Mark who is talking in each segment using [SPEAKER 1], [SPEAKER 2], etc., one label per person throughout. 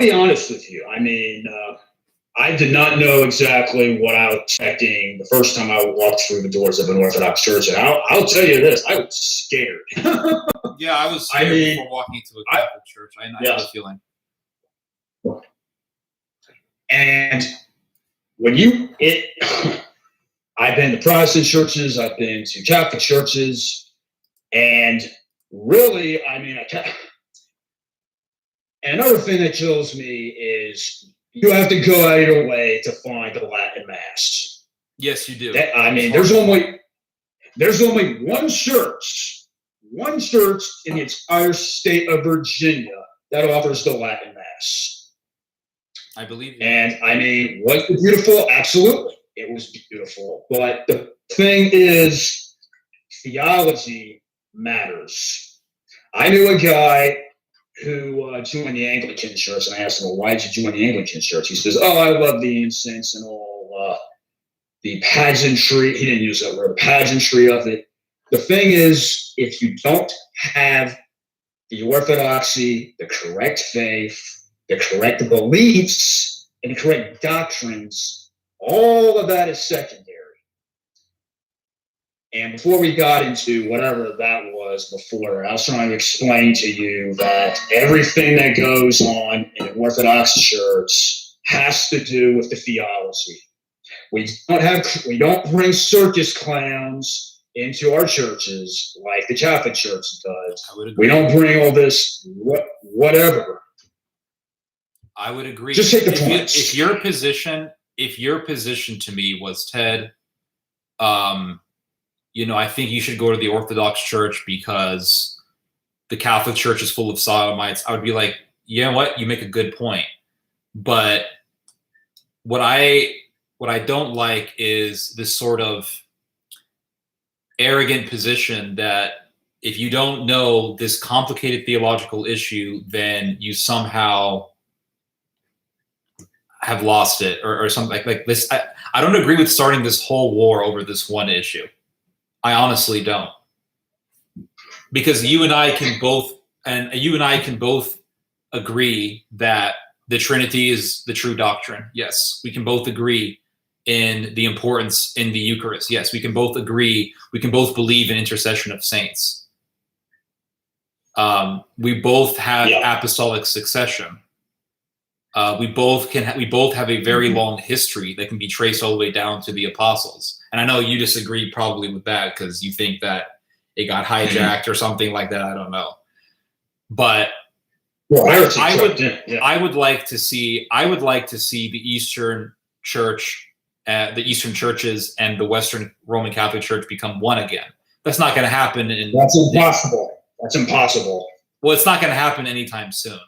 [SPEAKER 1] be honest with you. I mean, I did not know exactly what I was expecting the first time I walked through the doors of an Orthodox church, and I'll tell you this: I was scared.
[SPEAKER 2] Yeah, I was scared before walking into a Catholic church. I know the feeling.
[SPEAKER 1] And when I've been to Protestant churches, I've been to Catholic churches, and really, I mean, another thing that kills me is you have to go out of your way to find the Latin Mass.
[SPEAKER 2] Yes, you do.
[SPEAKER 1] There's only one church in the entire state of Virginia that offers the Latin Mass.
[SPEAKER 2] I believe you.
[SPEAKER 1] And I mean, was it beautiful? Absolutely. It was beautiful. But the thing is, theology matters. I knew a guy who joined the Anglican church, and I asked him, well, why did you join the Anglican church? He says, oh, I love the incense and all the pageantry. He didn't use that word, the pageantry of it. The thing is, if you don't have the orthodoxy, the correct faith, the correct beliefs, and the correct doctrines, all of that is secondary. And before we got into whatever that was before, I was trying to explain to you that everything that goes on in an Orthodox church has to do with the theology. We don't bring circus clowns into our churches like the Catholic Church does. We don't bring all this whatever.
[SPEAKER 2] I would agree.
[SPEAKER 1] Just take the points.
[SPEAKER 2] If your position to me was, Ted, I think you should go to the Orthodox Church because the Catholic Church is full of sodomites, I would be like, you know what? You make a good point. But what I don't like is this sort of arrogant position that if you don't know this complicated theological issue, then you somehow have lost it or something like this. I don't agree with starting this whole war over this one issue. I honestly don't, because you and I can both agree that the Trinity is the true doctrine. Yes, we can both agree in the importance in the Eucharist. Yes, we can both agree. We can both believe in intercession of saints. We both have apostolic succession. We both have a very long history that can be traced all the way down to the apostles. And I know you disagree probably with that because you think that it got hijacked or something like that. I don't know, but I would like to see the Eastern Church, the Eastern churches, and the Western Roman Catholic Church become one again. That's not going to happen.
[SPEAKER 1] That's impossible. That's impossible.
[SPEAKER 2] Well, it's not going to happen anytime soon.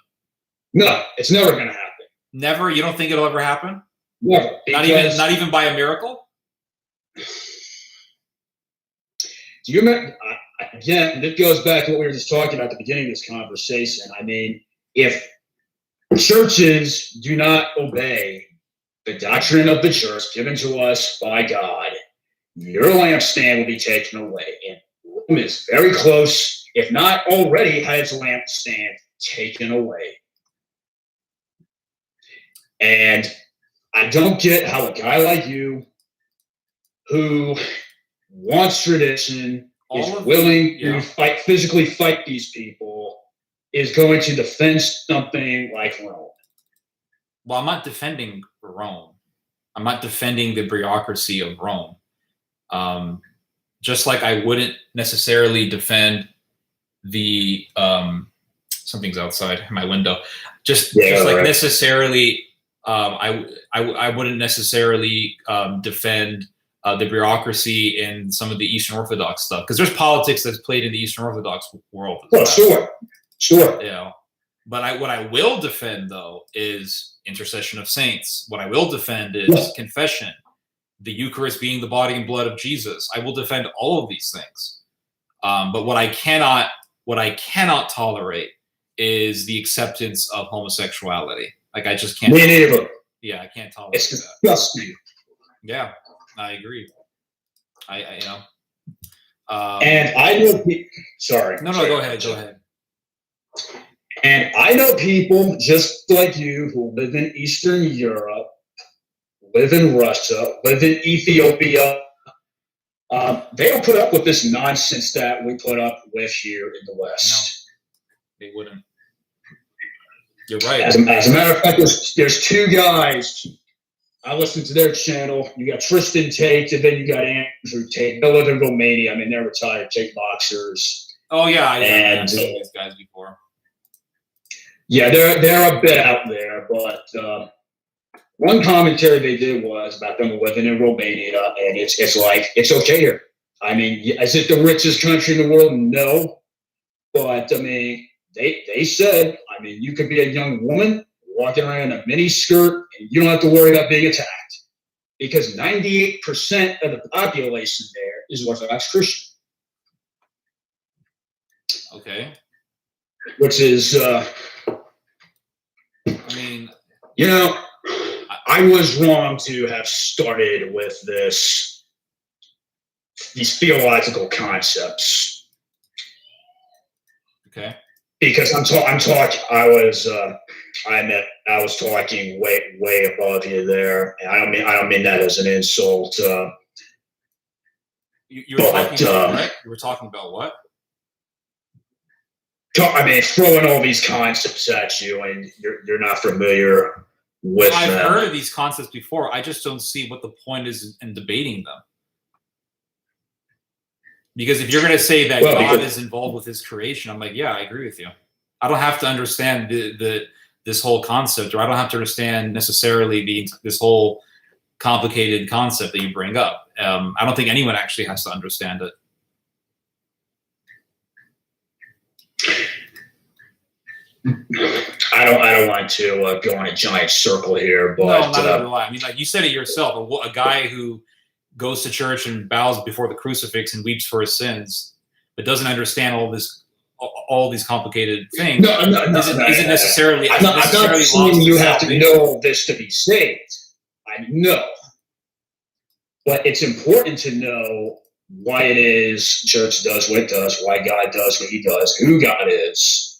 [SPEAKER 1] No, it's never going to happen.
[SPEAKER 2] Never? You don't think it'll ever happen?
[SPEAKER 1] Never.
[SPEAKER 2] Not even by a miracle?
[SPEAKER 1] Do you remember, again, this goes back to what we were just talking about at the beginning of this conversation. I mean, if churches do not obey the doctrine of the church given to us by God, your lampstand will be taken away. And Rome is very close, if not already, had its lampstand taken away. And I don't get how a guy like you, who wants tradition, is willing to physically fight these people, is going to defend something like Rome.
[SPEAKER 2] Well, I'm not defending Rome. I'm not defending the bureaucracy of Rome. Just like I wouldn't necessarily defend the something's outside my window. Just like necessarily, I wouldn't necessarily defend the bureaucracy in some of the Eastern Orthodox stuff, because there's politics that's played in the Eastern Orthodox world.
[SPEAKER 1] Oh, sure.
[SPEAKER 2] But what I will defend, though, is intercession of saints. What I will defend is confession, the Eucharist being the body and blood of Jesus. I will defend all of these things. But what I cannot tolerate is the acceptance of homosexuality. Like, I just can't.
[SPEAKER 1] Me neither.
[SPEAKER 2] Yeah, I can't tolerate
[SPEAKER 1] it's
[SPEAKER 2] that.
[SPEAKER 1] Disgusting.
[SPEAKER 2] Yeah, I agree.
[SPEAKER 1] And I know. Sorry.
[SPEAKER 2] No, go ahead.
[SPEAKER 1] And I know people just like you who live in Eastern Europe, live in Russia, live in Ethiopia. They don't put up with this nonsense that we put up with here in the West.
[SPEAKER 2] No, they wouldn't. You're right.
[SPEAKER 1] As a matter of fact, there's two guys. I listen to their channel. You got Tristan Tate, and then you got Andrew Tate. They live in Romania. I mean, they're retired kickboxers.
[SPEAKER 2] Oh yeah, I've seen these guys before.
[SPEAKER 1] Yeah, they're a bit out there, but one commentary they did was about them living in Romania, and it's like it's okay here. I mean, is it the richest country in the world? No, but I mean, they said, I mean, you could be a young woman walking around in a mini skirt, and you don't have to worry about being attacked because 98% of the population there is Orthodox Christian.
[SPEAKER 2] Okay.
[SPEAKER 1] Which is,
[SPEAKER 2] I mean,
[SPEAKER 1] you know, I was wrong to have started with these theological concepts.
[SPEAKER 2] Okay.
[SPEAKER 1] Because I was talking way above you there, and I don't mean that as an insult.
[SPEAKER 2] You were talking about what? You were talking about what?
[SPEAKER 1] I mean, throwing all these concepts at you, and you're not familiar with them.
[SPEAKER 2] I've heard of these concepts before. I just don't see what the point is in debating them. Because if you're going to say that God is involved with his creation, I'm like, yeah, I agree with you. I don't have to understand this whole concept, or I don't have to understand necessarily this whole complicated concept that you bring up. I don't think anyone actually has to understand it.
[SPEAKER 1] I don't want to go in a giant circle here, but
[SPEAKER 2] no, not at all. I mean, like you said it yourself, a guy who goes to church and bows before the crucifix and weeps for his sins, but doesn't understand all these complicated things. Isn't necessarily.
[SPEAKER 1] I'm not saying you have to know this to be saved. I know, but it's important to know why it is church does what it does, why God does what he does, who God is.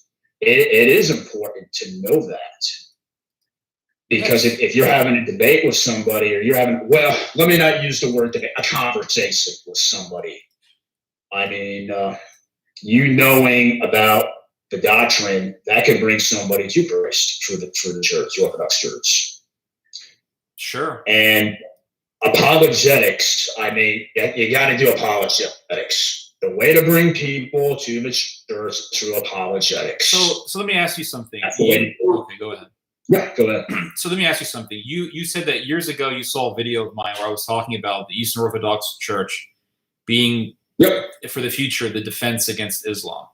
[SPEAKER 1] It is important to know that. Because if you're having a debate with somebody, or you're having, well, let me not use the word debate, a conversation with somebody. I mean, you knowing about the doctrine, that could bring somebody to Christ through the church, the Orthodox Church.
[SPEAKER 2] Sure.
[SPEAKER 1] And apologetics, I mean, you got to do apologetics. The way to bring people to the church through apologetics.
[SPEAKER 2] So let me ask you something. Okay, go ahead.
[SPEAKER 1] Yeah, go ahead.
[SPEAKER 2] So let me ask you something. You said that years ago you saw a video of mine where I was talking about the Eastern Orthodox Church being, for the future, the defense against Islam.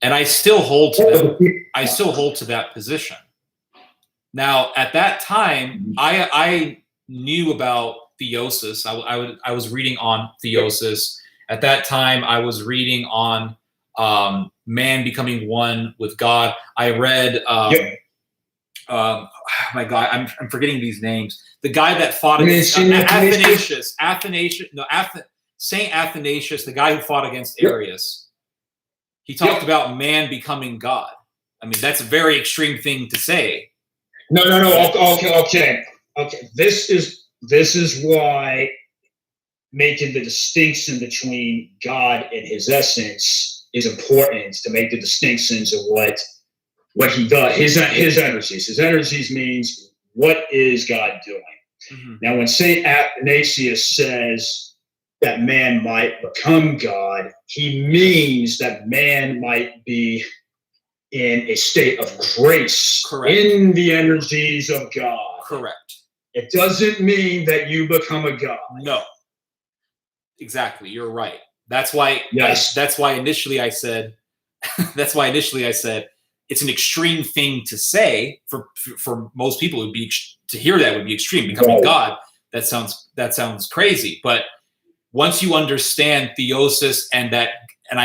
[SPEAKER 2] And I still hold to that. I still hold to that position. Now, at that time, I knew about theosis. I was reading on theosis. At that time, I was reading on man becoming one with God. I read, my God, I'm forgetting these names. The guy that fought against Saint Athanasius, the guy who fought against Arius. He talked about man becoming God. I mean, that's a very extreme thing to say.
[SPEAKER 1] No. Okay. This is why making the distinction between God and his essence is important, to make the distinctions of what he does, his energies. His energies means, what is God doing? Mm-hmm. Now, when St. Athanasius says that man might become God, he means that man might be in a state of grace.
[SPEAKER 2] Correct.
[SPEAKER 1] In the energies of God.
[SPEAKER 2] Correct.
[SPEAKER 1] It doesn't mean that you become a God.
[SPEAKER 2] No. Exactly. You're right. That's why.
[SPEAKER 1] Yes.
[SPEAKER 2] That's why initially I said. That's why initially I said it's an extreme thing to say for most people. Would be to hear that would be extreme. Becoming God. That sounds crazy. But once you understand theosis and I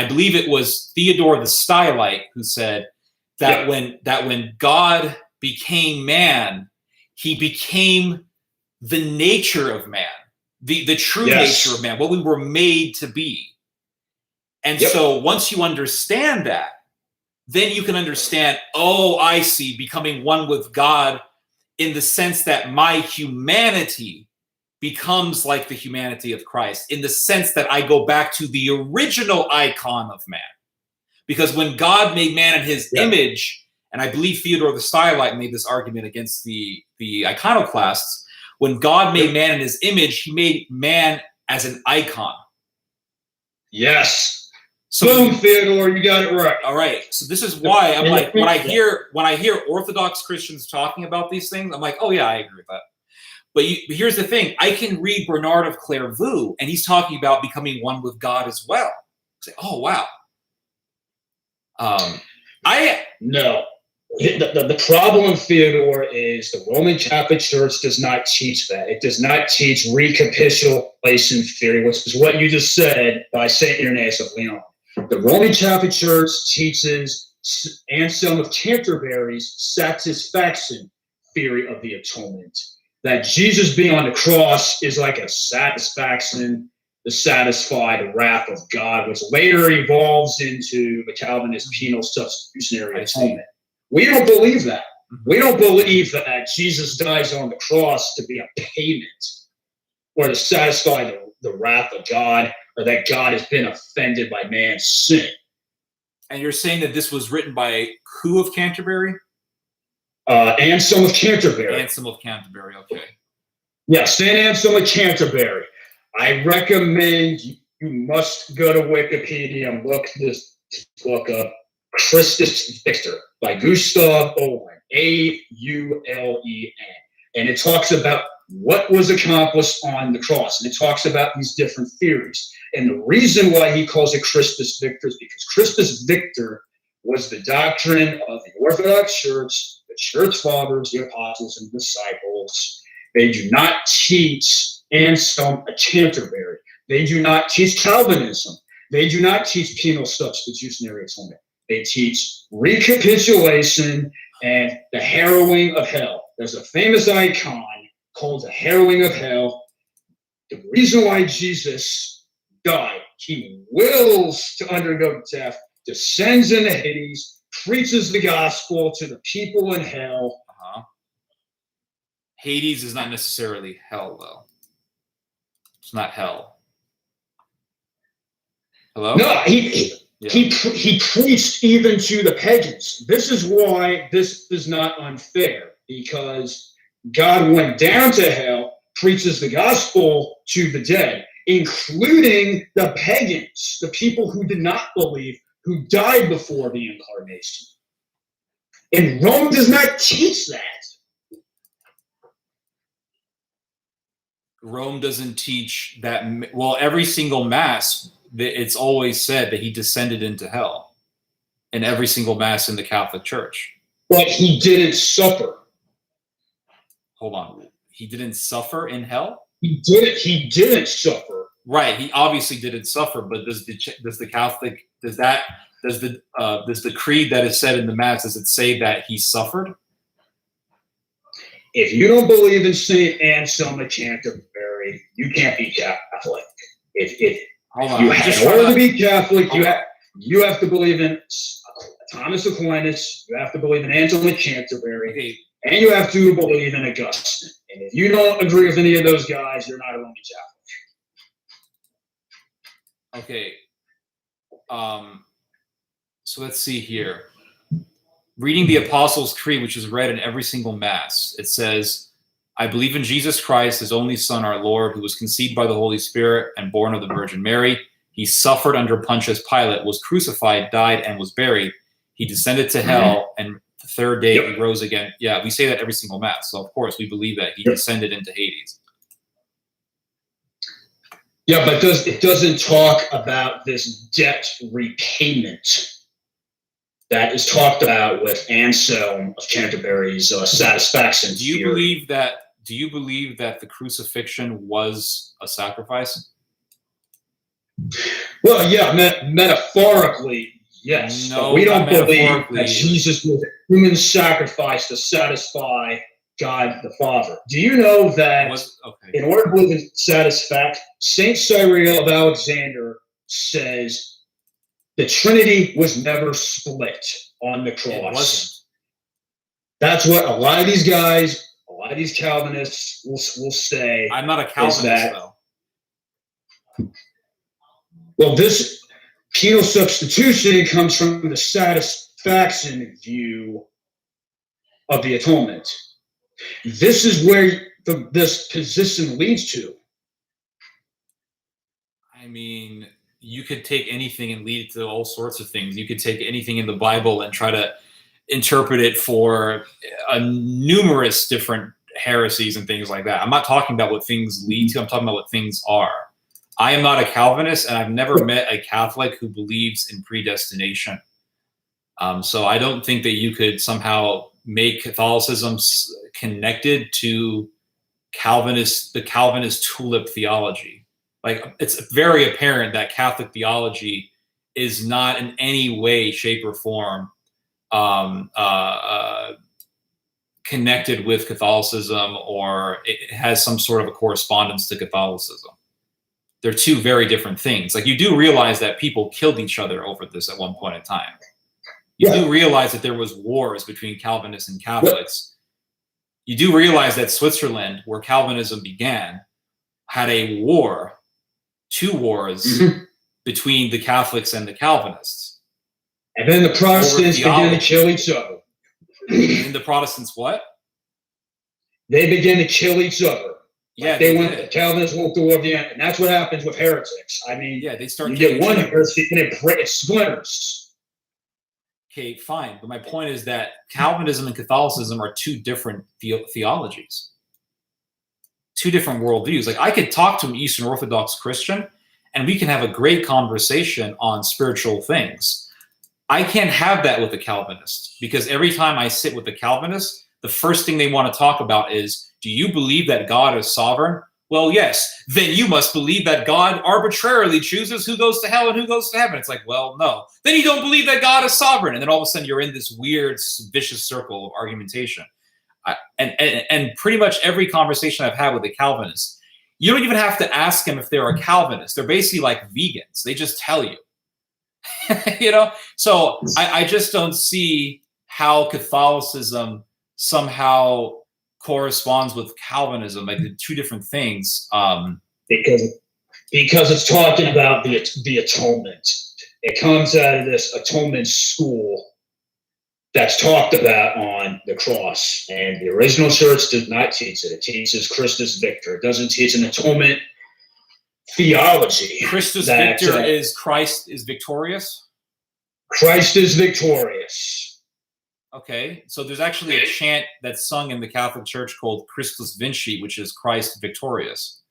[SPEAKER 2] believe it was Theodore the Stylite who said that when God became man, he became the nature of man. The true nature of man, what we were made to be. And so once you understand that, then you can understand, oh, I see, becoming one with God in the sense that my humanity becomes like the humanity of Christ, in the sense that I go back to the original icon of man. Because when God made man in his image, and I believe Theodore the Stylite made this argument against the iconoclasts, when God made man in his image, he made man as an icon.
[SPEAKER 1] Yes.
[SPEAKER 2] So,
[SPEAKER 1] boom, Theodore, you got it right.
[SPEAKER 2] All right. So this is why I'm like, when I hear Orthodox Christians talking about these things, I'm like, oh yeah, I agree with that. But here's the thing: I can read Bernard of Clairvaux, and he's talking about becoming one with God as well. Say, oh wow.
[SPEAKER 1] No. The problem, Theodore, is the Roman Catholic Church does not teach that. It does not teach recapitulation theory, which is what you just said by St. Irenaeus of Lyon. The Roman Catholic Church teaches Anselm of Canterbury's satisfaction theory of the atonement. That Jesus being on the cross is like a satisfaction to satisfy the wrath of God, which later evolves into the Calvinist penal substitutionary atonement. We don't believe that. We don't believe that Jesus dies on the cross to be a payment or to satisfy the wrath of God, or that God has been offended by man's sin.
[SPEAKER 2] And you're saying that this was written by who of Canterbury?
[SPEAKER 1] Anselm of Canterbury.
[SPEAKER 2] Anselm of Canterbury, okay.
[SPEAKER 1] Yeah, St. Anselm of Canterbury. I recommend you must go to Wikipedia and look this book up, Christus Victor, by Gustav Aulen, Aulen. And it talks about what was accomplished on the cross. And it talks about these different theories. And the reason why he calls it Christus Victor is because Christus Victor was the doctrine of the Orthodox Church, the Church Fathers, the Apostles, and Disciples. They do not teach Anselm of Canterbury. They do not teach Calvinism. They do not teach penal substitutionary atonement. They teach recapitulation and the harrowing of hell. There's a famous icon called the harrowing of hell. The reason why Jesus died, he wills to undergo death, descends into Hades, preaches the gospel to the people in hell.
[SPEAKER 2] Hades is not necessarily hell, though. It's not hell. Hello?
[SPEAKER 1] No, he preached even to the pagans. This is why this is not unfair, because God went down to hell, preaches the gospel to the dead, including the pagans, the people who did not believe, who died before the incarnation. And Rome does not teach that.
[SPEAKER 2] Rome doesn't teach that. Well, every single mass, it's always said that he descended into hell in every single mass in the Catholic Church.
[SPEAKER 1] But he didn't suffer.
[SPEAKER 2] Hold on. He didn't suffer in hell?
[SPEAKER 1] He didn't suffer.
[SPEAKER 2] Right. He obviously didn't suffer, but does the creed that is said in the mass, does it say that he suffered?
[SPEAKER 1] If you don't believe in St. Anselm of Canterbury, you can't be Catholic. In order to be Catholic, you have to believe in Thomas Aquinas, you have to believe in Anselm of Canterbury, and you have to believe in Augustine. And if you don't agree with any of those guys, you're not a Roman Catholic.
[SPEAKER 2] Okay. So let's see here. Reading the Apostles' Creed, which is read in every single Mass, it says, I believe in Jesus Christ, his only Son, our Lord, who was conceived by the Holy Spirit and born of the Virgin Mary. He suffered under Pontius Pilate, was crucified, died, and was buried. He descended to hell, and the third day he rose again. Yeah, we say that every single Mass. So, of course, we believe that he descended into Hades.
[SPEAKER 1] Yeah, but it doesn't talk about this debt repayment that is talked about with Anselm of Canterbury's satisfaction.
[SPEAKER 2] Do you believe that the crucifixion was a sacrifice?
[SPEAKER 1] Well, yeah, metaphorically, yes.
[SPEAKER 2] No,
[SPEAKER 1] but we don't believe that Jesus was a human sacrifice to satisfy God the Father. Do you know that in order to believe in satisfaction, Saint Cyril of Alexander says the Trinity was never split. on the
[SPEAKER 2] It
[SPEAKER 1] cross.
[SPEAKER 2] wasn't.
[SPEAKER 1] That's what a lot of these guys, a lot of these Calvinists will say.
[SPEAKER 2] I'm not a Calvinist, though.
[SPEAKER 1] Well, this penal substitution comes from the satisfaction view of the atonement. This is where this position leads to.
[SPEAKER 2] I mean, you could take anything and lead it to all sorts of things. You could take anything in the Bible and try to interpret it for numerous different heresies and things like that. I'm not talking about what things lead to. I'm talking about what things are. I am not a Calvinist, and I've never met a Catholic who believes in predestination. So I don't think that you could somehow make Catholicism connected to the Calvinist tulip theology. Like, it's very apparent that Catholic theology is not in any way, shape, or form connected with Catholicism, or it has some sort of a correspondence to Catholicism. They're two very different things. Like, you do realize that people killed each other over this at one point in time. You do realize that there was wars between Calvinists and Catholics. You do realize that Switzerland, where Calvinism began, had a war, 2 wars between the Catholics and the Calvinists.
[SPEAKER 1] And then the Protestants began to kill each other.
[SPEAKER 2] And the Protestants what?
[SPEAKER 1] They began to kill each other.
[SPEAKER 2] Yeah,
[SPEAKER 1] like the Calvinists won't go over the end, and that's what happens with heretics. I mean,
[SPEAKER 2] yeah, they start.
[SPEAKER 1] You get one heresy and it splinters.
[SPEAKER 2] Okay, fine, but my point is that Calvinism and Catholicism are 2 different theologies, 2 different worldviews. Like, I could talk to an Eastern Orthodox Christian, and we can have a great conversation on spiritual things. I can't have that with a Calvinist, because every time I sit with a Calvinist, the first thing they want to talk about is, do you believe that God is sovereign? Well, yes. Then you must believe that God arbitrarily chooses who goes to hell and who goes to heaven. It's like, well, no. Then you don't believe that God is sovereign. And then all of a sudden you're in this weird, vicious circle of argumentation. And pretty much every conversation I've had with a Calvinist, you don't even have to ask them if they're a Calvinist. They're basically like vegans. They just tell you. You know? So I just don't see how Catholicism somehow corresponds with Calvinism. Like, the 2 different things.
[SPEAKER 1] Because it's talking about the atonement. It comes out of this atonement school that's talked about on the cross. And the original church does not teach it. It teaches Christus Victor. It doesn't teach an atonement theology.
[SPEAKER 2] Christus Victor is Christ is victorious?
[SPEAKER 1] Christ is victorious.
[SPEAKER 2] Okay, so there's actually a chant that's sung in the Catholic Church called Christus Vinci, which is Christ victorious.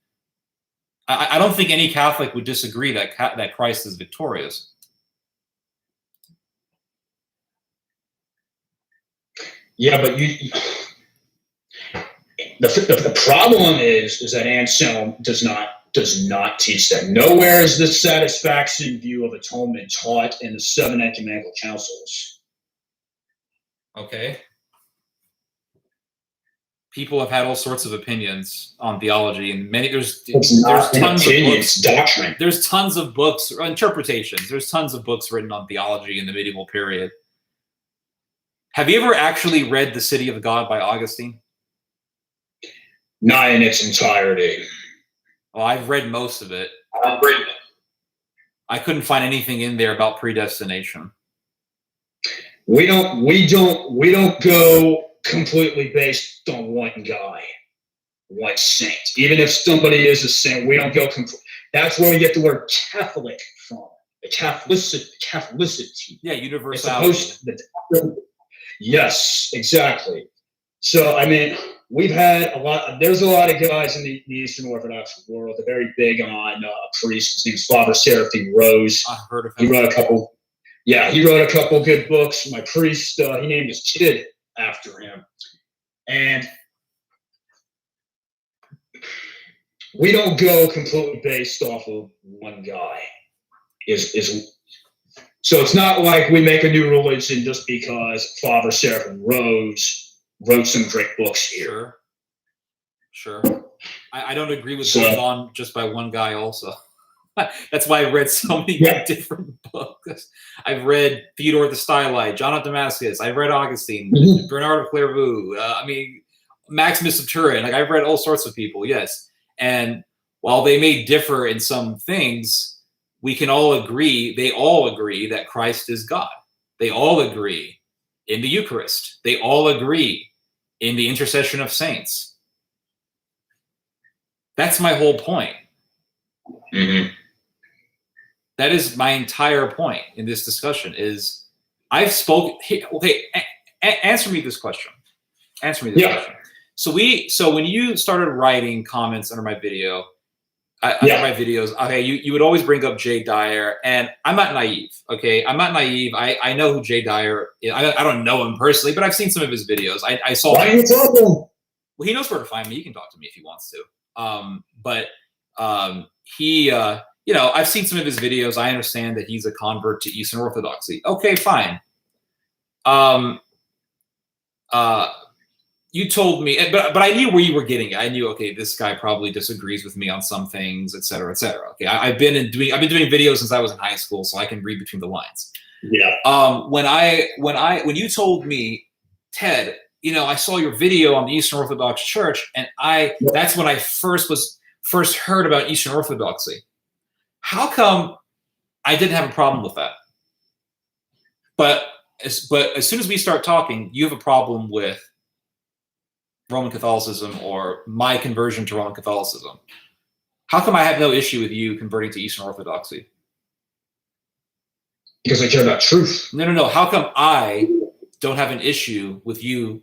[SPEAKER 2] I don't think any Catholic would disagree that Christ is victorious.
[SPEAKER 1] Yeah, but the problem is that Anselm does not teach that. Nowhere is the satisfaction view of atonement taught in the 7 ecumenical councils.
[SPEAKER 2] Okay. People have had all sorts of opinions on theology, and there's tons of books.
[SPEAKER 1] Doctrine.
[SPEAKER 2] There's tons of books, interpretations. There's tons of books written on theology in the medieval period. Have you ever actually read The City of God by Augustine?
[SPEAKER 1] Not in its entirety.
[SPEAKER 2] Well, I've read most of it.
[SPEAKER 1] I've read it.
[SPEAKER 2] I couldn't find anything in there about predestination.
[SPEAKER 1] We don't go completely based on one guy, one saint. Even if somebody is a saint, we don't go completely. That's where we get the word Catholic from. The Catholicity.
[SPEAKER 2] Yeah, universality.
[SPEAKER 1] Yes, exactly. So, I mean, there's a lot of guys in the Eastern Orthodox world. They're very big on a priest. His name's Father Seraphim Rose.
[SPEAKER 2] I've heard of him.
[SPEAKER 1] He wrote a couple. Yeah, he wrote a couple good books. My priest, he named his kid after him. And we don't go completely based off of one guy. So it's not like we make a new religion just because Father Seraphim Rose wrote some great books here.
[SPEAKER 2] Sure. I don't agree with going on just by one guy also. That's why I read so many different books. I've read Theodore the Stylite, John of Damascus. I've read Augustine, Bernard of Clairvaux. Maximus of Turin. Like, I've read all sorts of people. Yes, and while they may differ in some things, we can all agree. They all agree that Christ is God. They all agree in the Eucharist. They all agree in the intercession of saints. That's my whole point.
[SPEAKER 1] Mm-hmm.
[SPEAKER 2] That is my entire point in this discussion. Is I've spoken. Okay, answer me this question. Answer me this question. So when you started writing comments under my video, under my videos, okay, you would always bring up Jay Dyer, and I'm not naive. Okay, I'm not naive. I know who Jay Dyer is. I don't know him personally, but I've seen some of his videos. I saw.
[SPEAKER 1] Why are you talking?
[SPEAKER 2] Well, he knows where to find me. He can talk to me if he wants to. He, I've seen some of his videos. I understand that he's a convert to Eastern Orthodoxy. Okay, fine. You told me, but I knew where you were getting it. I knew, okay, this guy probably disagrees with me on some things, et cetera, et cetera. Okay, I've been doing videos since I was in high school, so I can read between the lines.
[SPEAKER 1] Yeah.
[SPEAKER 2] When you told me, Ted, I saw your video on the Eastern Orthodox Church, and that's when I first heard about Eastern Orthodoxy. How come I didn't have a problem with that? But as soon as we start talking, you have a problem with Roman Catholicism or my conversion to Roman Catholicism. How come I have no issue with you converting to Eastern Orthodoxy?
[SPEAKER 1] Because I care about truth.
[SPEAKER 2] No. How come I don't have an issue with you?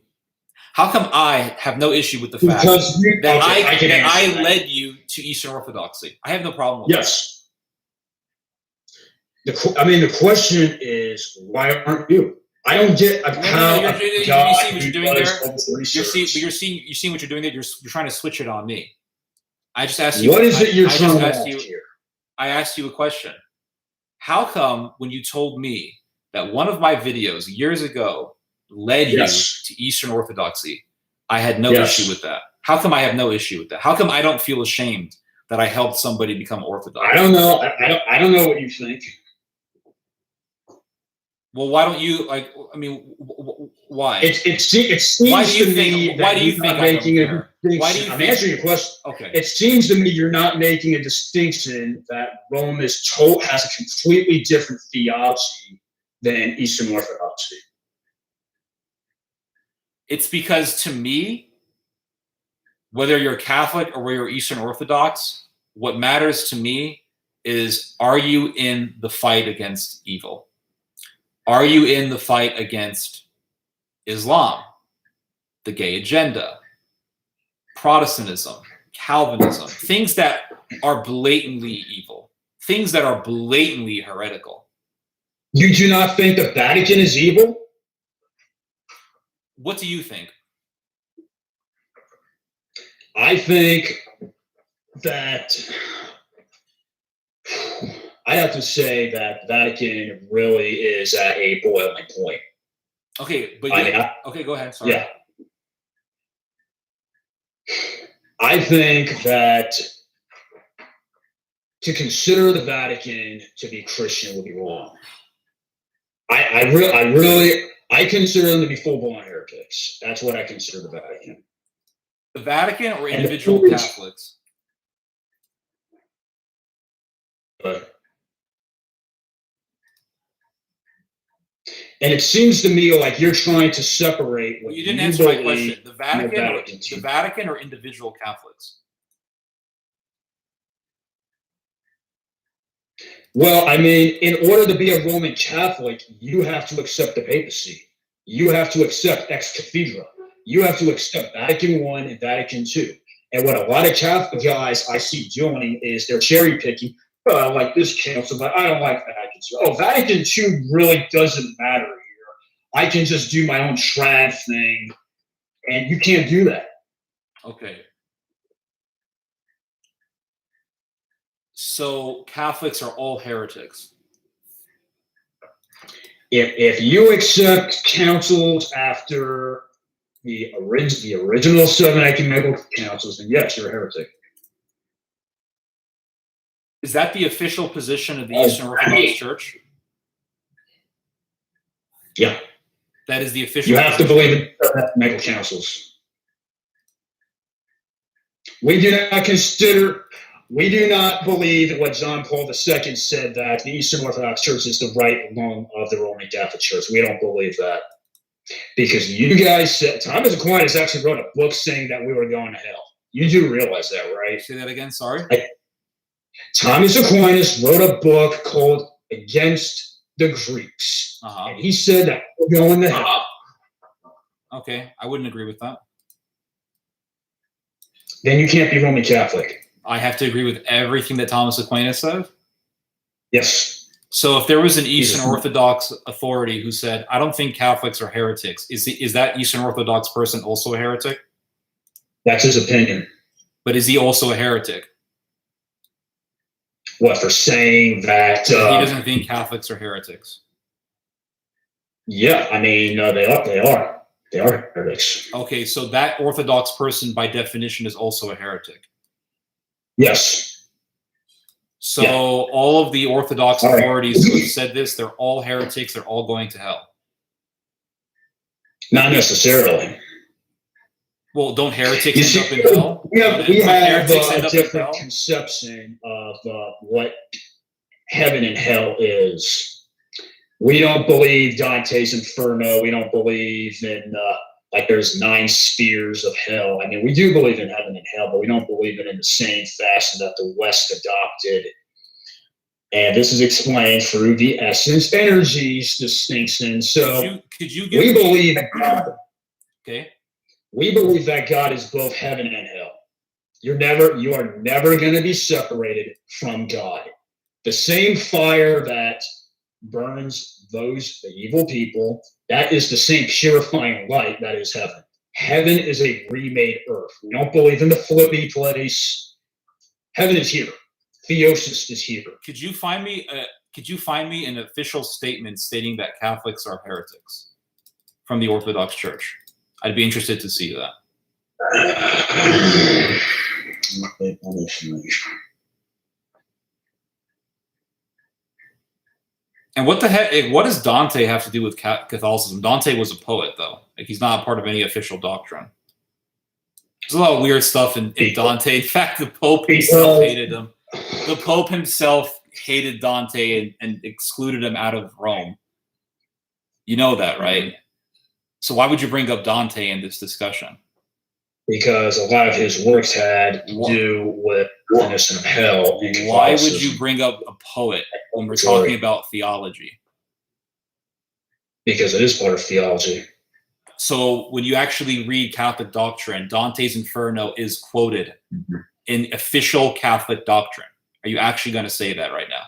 [SPEAKER 2] How come I have no issue with the fact that I led you to Eastern Orthodoxy? I have no problem with that.
[SPEAKER 1] Yes. The question is, why aren't you? I don't get how
[SPEAKER 2] you see what you're doing there. You're seeing what you're doing there. You're trying to switch it on me. I just asked you.
[SPEAKER 1] What is it you're trying to ask here?
[SPEAKER 2] I asked you a question. How come when you told me that one of my videos years ago led you to Eastern Orthodoxy, I had no issue with that? How come I have no issue with that? How come I don't feel ashamed that I helped somebody become Orthodox?
[SPEAKER 1] I don't know. I don't know what you think.
[SPEAKER 2] Well, why don't you why?
[SPEAKER 1] It seems to me that you're not making a distinction. I'm answering your question.
[SPEAKER 2] Okay.
[SPEAKER 1] It seems to me you're not making a distinction that Rome has a completely different theology than Eastern Orthodoxy.
[SPEAKER 2] It's because, to me, whether you're Catholic or whether you're Eastern Orthodox, what matters to me is, are you in the fight against evil? Are you in the fight against Islam, the gay agenda, Protestantism, Calvinism, things that are blatantly evil, things that are blatantly heretical?
[SPEAKER 1] You do not think the Vatican is evil?
[SPEAKER 2] What do you think?
[SPEAKER 1] I think that I have to say that Vatican really is at a boiling point.
[SPEAKER 2] Okay, but okay, go ahead. Sorry.
[SPEAKER 1] Yeah. I think that to consider the Vatican to be Christian would be wrong. I consider them to be full-blown heretics. That's what I consider the Vatican.
[SPEAKER 2] The Vatican or individual Catholics?
[SPEAKER 1] And it seems to me like you're trying to separate.
[SPEAKER 2] Well, you didn't answer my question. The Vatican or individual Catholics?
[SPEAKER 1] Well, I mean, in order to be a Roman Catholic, you have to accept the papacy. You have to accept ex cathedra. You have to accept Vatican I and Vatican II. And what a lot of Catholic guys I see doing is they're cherry picking. Oh, I like this council, but I don't like Vatican II. Oh, Vatican II really doesn't matter here. I can just do my own trad thing, and you can't do that.
[SPEAKER 2] Okay. So Catholics are all heretics.
[SPEAKER 1] If you accept councils after the original 7 ecumenical councils, then yes, you're a heretic.
[SPEAKER 2] Is that the official position of the Eastern Orthodox Church?
[SPEAKER 1] Yeah.
[SPEAKER 2] That is the official.
[SPEAKER 1] You have to believe in ecumenical councils. We do not believe what John Paul II said, that the Eastern Orthodox Church is the right lung of the Roman Catholic Church. We don't believe that. Because you guys said, Thomas Aquinas actually wrote a book saying that we were going to hell. You do realize that, right?
[SPEAKER 2] Say that again, sorry?
[SPEAKER 1] Thomas Aquinas wrote a book called Against the Greeks. And he said that we're going to hell.
[SPEAKER 2] Okay, I wouldn't agree with that.
[SPEAKER 1] Then you can't be Roman Catholic.
[SPEAKER 2] I have to agree with everything that Thomas Aquinas said?
[SPEAKER 1] Yes.
[SPEAKER 2] So if there was an Eastern Orthodox authority who said, I don't think Catholics are heretics, is that Eastern Orthodox person also a heretic?
[SPEAKER 1] That's his opinion.
[SPEAKER 2] But is he also a heretic?
[SPEAKER 1] What, for saying that...
[SPEAKER 2] he doesn't think Catholics are heretics.
[SPEAKER 1] Yeah, I mean, they are. They are heretics.
[SPEAKER 2] Okay, so that Orthodox person, by definition, is also a heretic.
[SPEAKER 1] Yes.
[SPEAKER 2] So all of the Orthodox authorities who have said this, they're all heretics. They're all going to hell.
[SPEAKER 1] Not necessarily.
[SPEAKER 2] Well, don't heretics end up in hell?
[SPEAKER 1] We have a different conception of what heaven and hell is. We don't believe Dante's Inferno. We don't believe in like there's 9 spheres of hell. I mean, we do believe in heaven and hell, but we don't believe it in the same fashion that the West adopted. And this is explained through the essence energies distinction. So we believe in God.
[SPEAKER 2] Okay.
[SPEAKER 1] We believe that God is both heaven and hell. You are never going to be separated from God. The same fire that burns the evil people, that is the same purifying light that is heaven. Heaven is a remade earth. We don't believe in the flippy place. Heaven is here. Theosis is here.
[SPEAKER 2] Could you find me an official statement stating that Catholics are heretics from the Orthodox Church? I'd be interested to see that. And what the heck? What does Dante have to do with Catholicism? Dante was a poet, though. Like, he's not a part of any official doctrine. There's a lot of weird stuff in Dante. In fact, the Pope himself hated him. The Pope himself hated Dante and excluded him out of Rome. You know that, right? So why would you bring up Dante in this discussion?
[SPEAKER 1] Because a lot of his works had to do with goodness and hell. And
[SPEAKER 2] why would you bring up a poet when we're talking about theology?
[SPEAKER 1] Because it is part of theology.
[SPEAKER 2] So when you actually read Catholic doctrine, Dante's Inferno is quoted in official Catholic doctrine. Are you actually going to say that right now?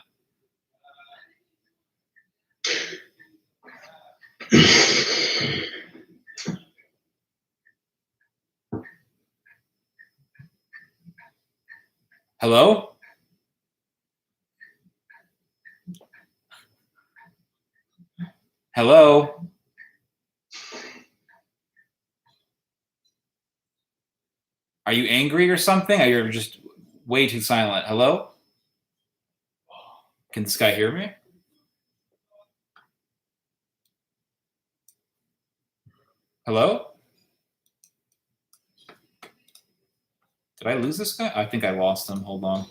[SPEAKER 2] Hello? Hello? Are you angry or something? Or you're just way too silent? Hello? Can this guy hear me? Hello? Did I lose this guy? I think I lost him. Hold on.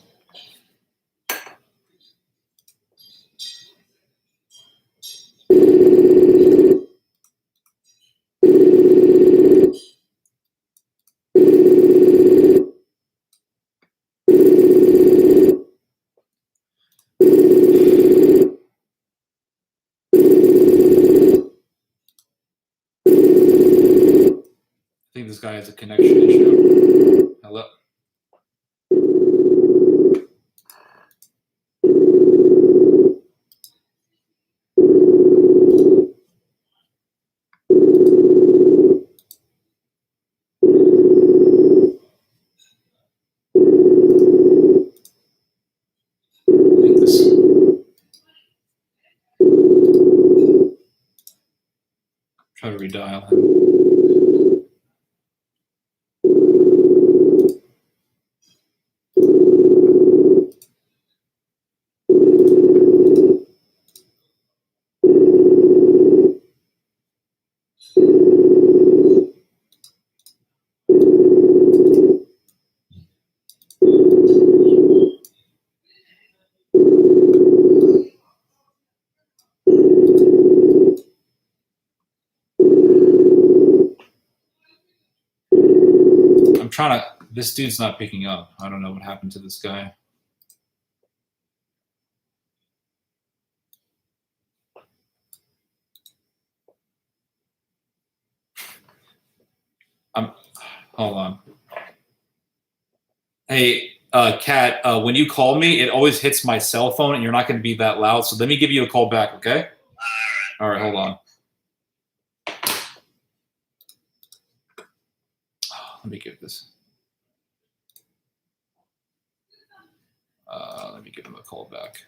[SPEAKER 2] I think this guy has a connection issue. Hello? Try to redial him. trying to. This dude's not picking up. I don't know what happened to this guy. Hold on. Hey, Kat, when you call me, it always hits my cell phone, and you're not going to be that loud. So let me give you a call back, okay? All right, hold on. Let me give this. Let me give him a call back.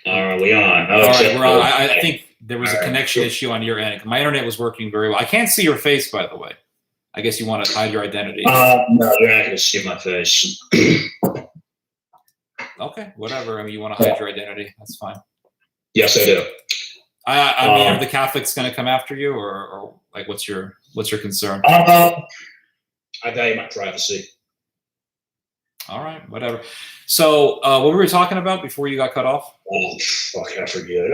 [SPEAKER 1] Are we on?
[SPEAKER 2] All right, we're on. I think there was a connection issue on your end. My internet was working very well. I can't see your face, by the way. I guess you want to hide your identity.
[SPEAKER 1] No, you're not going to see my face.
[SPEAKER 2] Okay, whatever. I mean, you want to hide your identity. That's fine.
[SPEAKER 1] Yes, I do.
[SPEAKER 2] I mean, are the Catholics going to come after you, or like, what's your concern?
[SPEAKER 1] I value my privacy.
[SPEAKER 2] All right, whatever. So, what were we talking about before you got cut off?
[SPEAKER 1] Oh, fuck, I forget.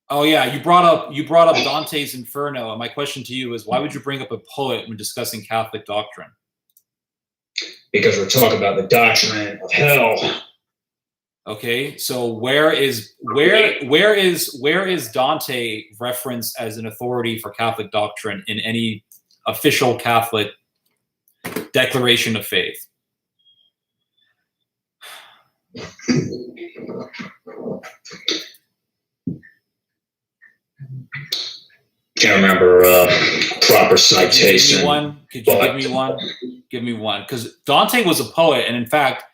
[SPEAKER 2] Oh yeah, you brought up Dante's Inferno, and my question to you is, why would you bring up a poet when discussing Catholic doctrine?
[SPEAKER 1] Because we're talking about the doctrine of hell.
[SPEAKER 2] Okay, so where is Dante referenced as an authority for Catholic doctrine in any official Catholic declaration of faith?
[SPEAKER 1] Can't remember proper citation.
[SPEAKER 2] Could you give me one? Give me one. Because Dante was a poet, and in fact,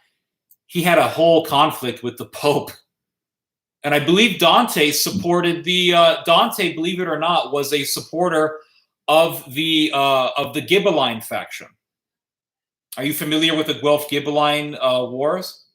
[SPEAKER 2] he had a whole conflict with the Pope. And I believe Dante supported the Dante, believe it or not, was a supporter of the Ghibelline faction. Are you familiar with the Guelph-Ghibelline wars?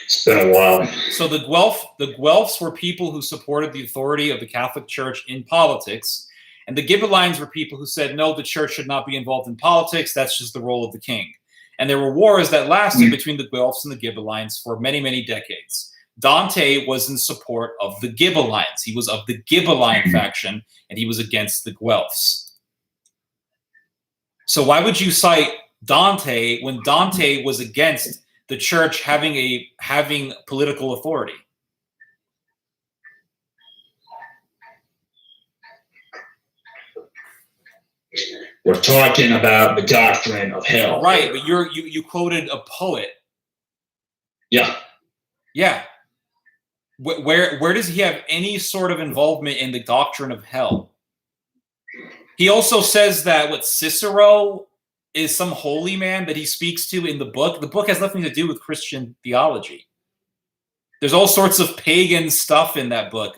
[SPEAKER 1] It's been a while.
[SPEAKER 2] So the Guelphs were people who supported the authority of the Catholic Church in politics, and the Ghibellines were people who said, no, the church should not be involved in politics. That's just the role of the king. And there were wars that lasted between the Guelphs and the Ghibellines for many, many decades. Dante was in support of the Ghibellines. He was of the Ghibelline faction, and he was against the Guelphs. So why would you cite Dante when Dante was against the church having political authority?
[SPEAKER 1] We're talking about the doctrine of hell.
[SPEAKER 2] Right, but you quoted a poet.
[SPEAKER 1] Yeah.
[SPEAKER 2] Yeah. Where does he have any sort of involvement in the doctrine of hell? He also says that what Cicero is some holy man that he speaks to in the book. The book has nothing to do with Christian theology. There's all sorts of pagan stuff in that book.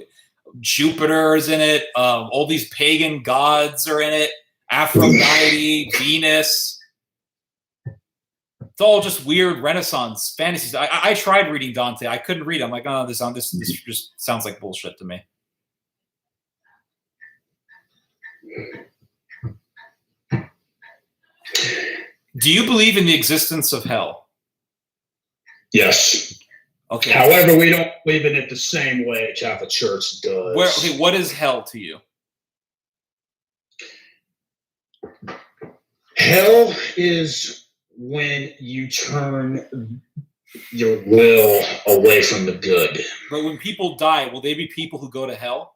[SPEAKER 2] Jupiter is in it. All these pagan gods are in it. Aphrodite, Venus. It's all just weird Renaissance fantasies. I tried reading Dante. I couldn't read it. I'm like, oh, this just sounds like bullshit to me. Do you believe in the existence of hell?
[SPEAKER 1] Yes.
[SPEAKER 2] Okay.
[SPEAKER 1] However, we don't believe in it the same way the Catholic Church does.
[SPEAKER 2] What is hell to you?
[SPEAKER 1] Hell is when you turn your will away from the good.
[SPEAKER 2] But when people die, will they be people who go to hell?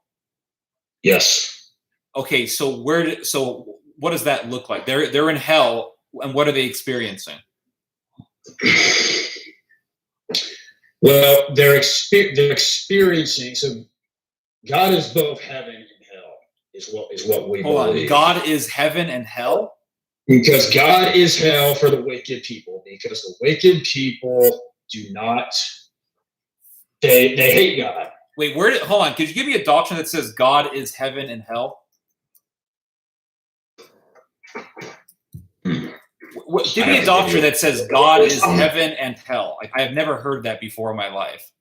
[SPEAKER 1] Yes.
[SPEAKER 2] Okay, so what does that look like? They're in hell, and what are they experiencing?
[SPEAKER 1] Well, they're experiencing. So God is both heaven and hell. Is what we believe.
[SPEAKER 2] God is heaven and hell.
[SPEAKER 1] Because God is hell for the wicked people. Because the wicked people do not. They hate God.
[SPEAKER 2] Wait, hold on. Could you give me a doctrine that says God is heaven and hell? Give me a doctrine that says God is heaven and hell. I have never heard that before in my life.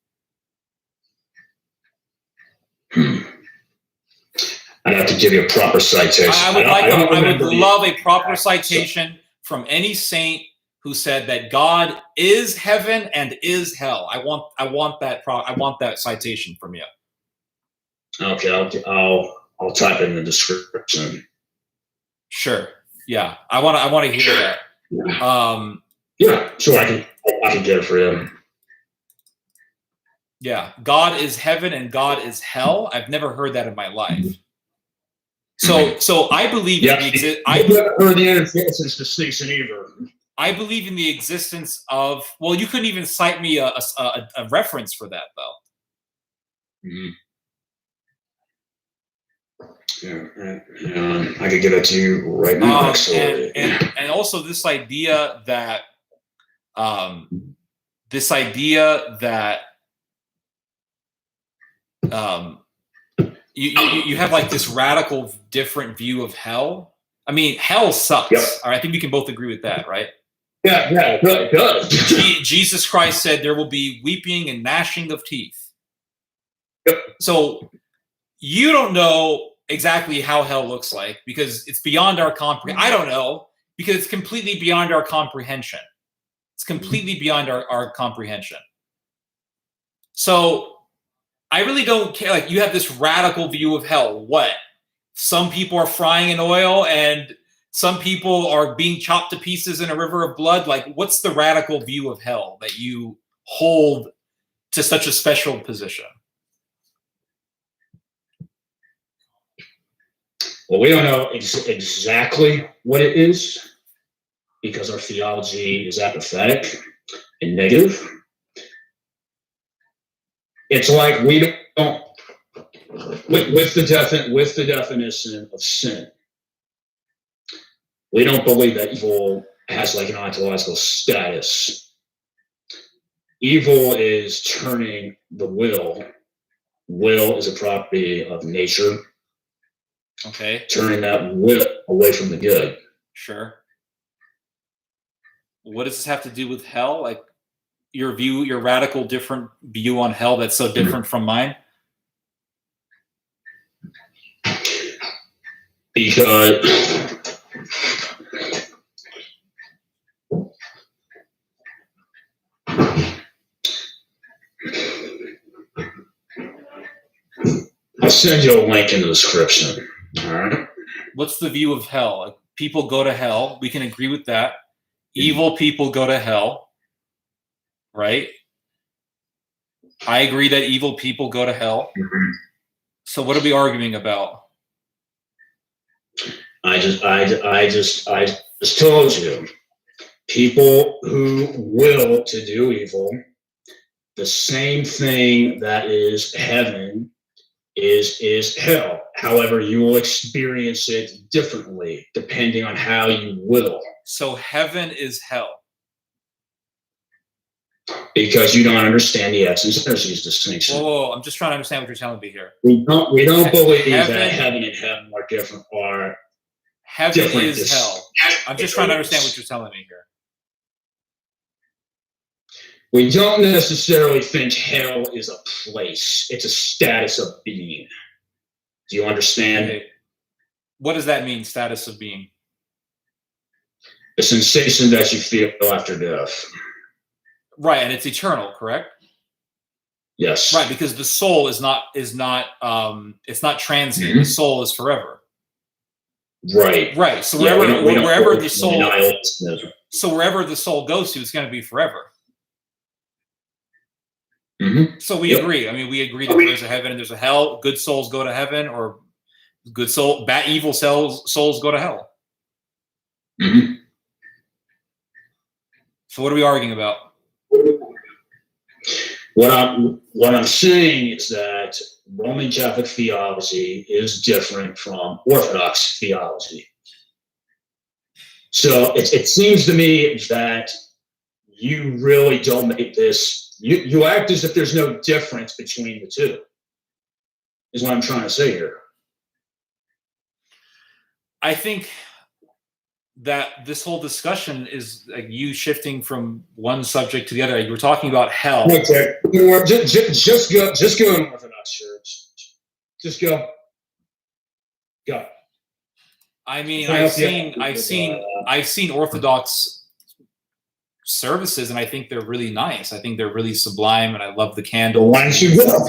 [SPEAKER 1] I'd have to give you a proper citation.
[SPEAKER 2] I would love a proper citation from any saint who said that God is heaven and is hell. I want that citation from you.
[SPEAKER 1] Okay, I'll type it in the description.
[SPEAKER 2] Sure. Yeah, I want to hear that.
[SPEAKER 1] Yeah, sure. I can get it for you.
[SPEAKER 2] Yeah, God is heaven and God is hell. I've never heard that in my life. So I believe in the
[SPEAKER 1] I've never heard the antithesis distinction either.
[SPEAKER 2] I believe in the existence of. Well, you couldn't even cite me a reference for that, though.
[SPEAKER 1] Mm-hmm. Yeah, I could get it to you right now. Actually,
[SPEAKER 2] and also this idea that you have like this radical different view of hell. I mean, hell sucks. Yep. All right, I think we can both agree with that, right?
[SPEAKER 1] Yeah, it does.
[SPEAKER 2] Jesus Christ said there will be weeping and gnashing of teeth.
[SPEAKER 1] Yep.
[SPEAKER 2] So you don't know exactly how hell looks like because it's beyond our comprehension. I don't know because it's completely beyond our comprehension. It's completely beyond our comprehension. So I really don't care. Like, you have this radical view of hell. What? Some people are frying in oil and some people are being chopped to pieces in a river of blood. Like, what's the radical view of hell that you hold to such a special position?
[SPEAKER 1] Well, we don't know exactly what it is because our theology is apathetic and negative. It's like we don't, with the definition of sin, we don't believe that evil has like an ontological status. Evil is turning the will. Will is a property of nature.
[SPEAKER 2] Okay.
[SPEAKER 1] Turning that will away from the good.
[SPEAKER 2] Sure. What does this have to do with hell? Like your radical different view on hell that's so different from mine?
[SPEAKER 1] Because I'll send you a link in the description. All right.
[SPEAKER 2] What's the view of hell? Like, people go to hell. We can agree with that. Evil people go to hell, right? I agree that evil people go to hell.
[SPEAKER 1] Mm-hmm.
[SPEAKER 2] So what are we arguing about?
[SPEAKER 1] I just told you, people who will to do evil, the same thing that is heaven is hell. However, you will experience it differently depending on how you will.
[SPEAKER 2] So heaven is hell.
[SPEAKER 1] Because you don't understand the essence of these distinctions.
[SPEAKER 2] Whoa, I'm just trying to understand what you're telling me here.
[SPEAKER 1] We don't believe that heaven and heaven are different.
[SPEAKER 2] Heaven is hell. I'm just trying to understand what you're telling me here.
[SPEAKER 1] We don't necessarily think hell is a place. It's a status of being. Do you understand?
[SPEAKER 2] Okay. What does that mean, status of being?
[SPEAKER 1] The sensation that you feel after death.
[SPEAKER 2] Right, and it's eternal, correct?
[SPEAKER 1] Yes.
[SPEAKER 2] Right, because the soul is not it's not transient.
[SPEAKER 1] Mm-hmm.
[SPEAKER 2] The soul is forever.
[SPEAKER 1] Right.
[SPEAKER 2] Right. So wherever the soul goes to, it's going to be forever.
[SPEAKER 1] Mm-hmm.
[SPEAKER 2] So we agree. I mean, we agree that there's a heaven and there's a hell. Good souls go to heaven, or evil souls go to hell.
[SPEAKER 1] Mm-hmm.
[SPEAKER 2] So what are we arguing about?
[SPEAKER 1] What I'm saying is that Roman Catholic theology is different from Orthodox theology. So it seems to me that you really don't make this. You act as if there's no difference between the two, is what I'm trying to say here.
[SPEAKER 2] I think that this whole discussion is like you shifting from one subject to the other. You were talking about hell.
[SPEAKER 1] Okay. Just go in Orthodox Church. Just go. Go.
[SPEAKER 2] I mean, I've seen Orthodox services, and I think they're really nice. I think they're really sublime, and I love the
[SPEAKER 1] Well,
[SPEAKER 2] candles.
[SPEAKER 1] why don't you go?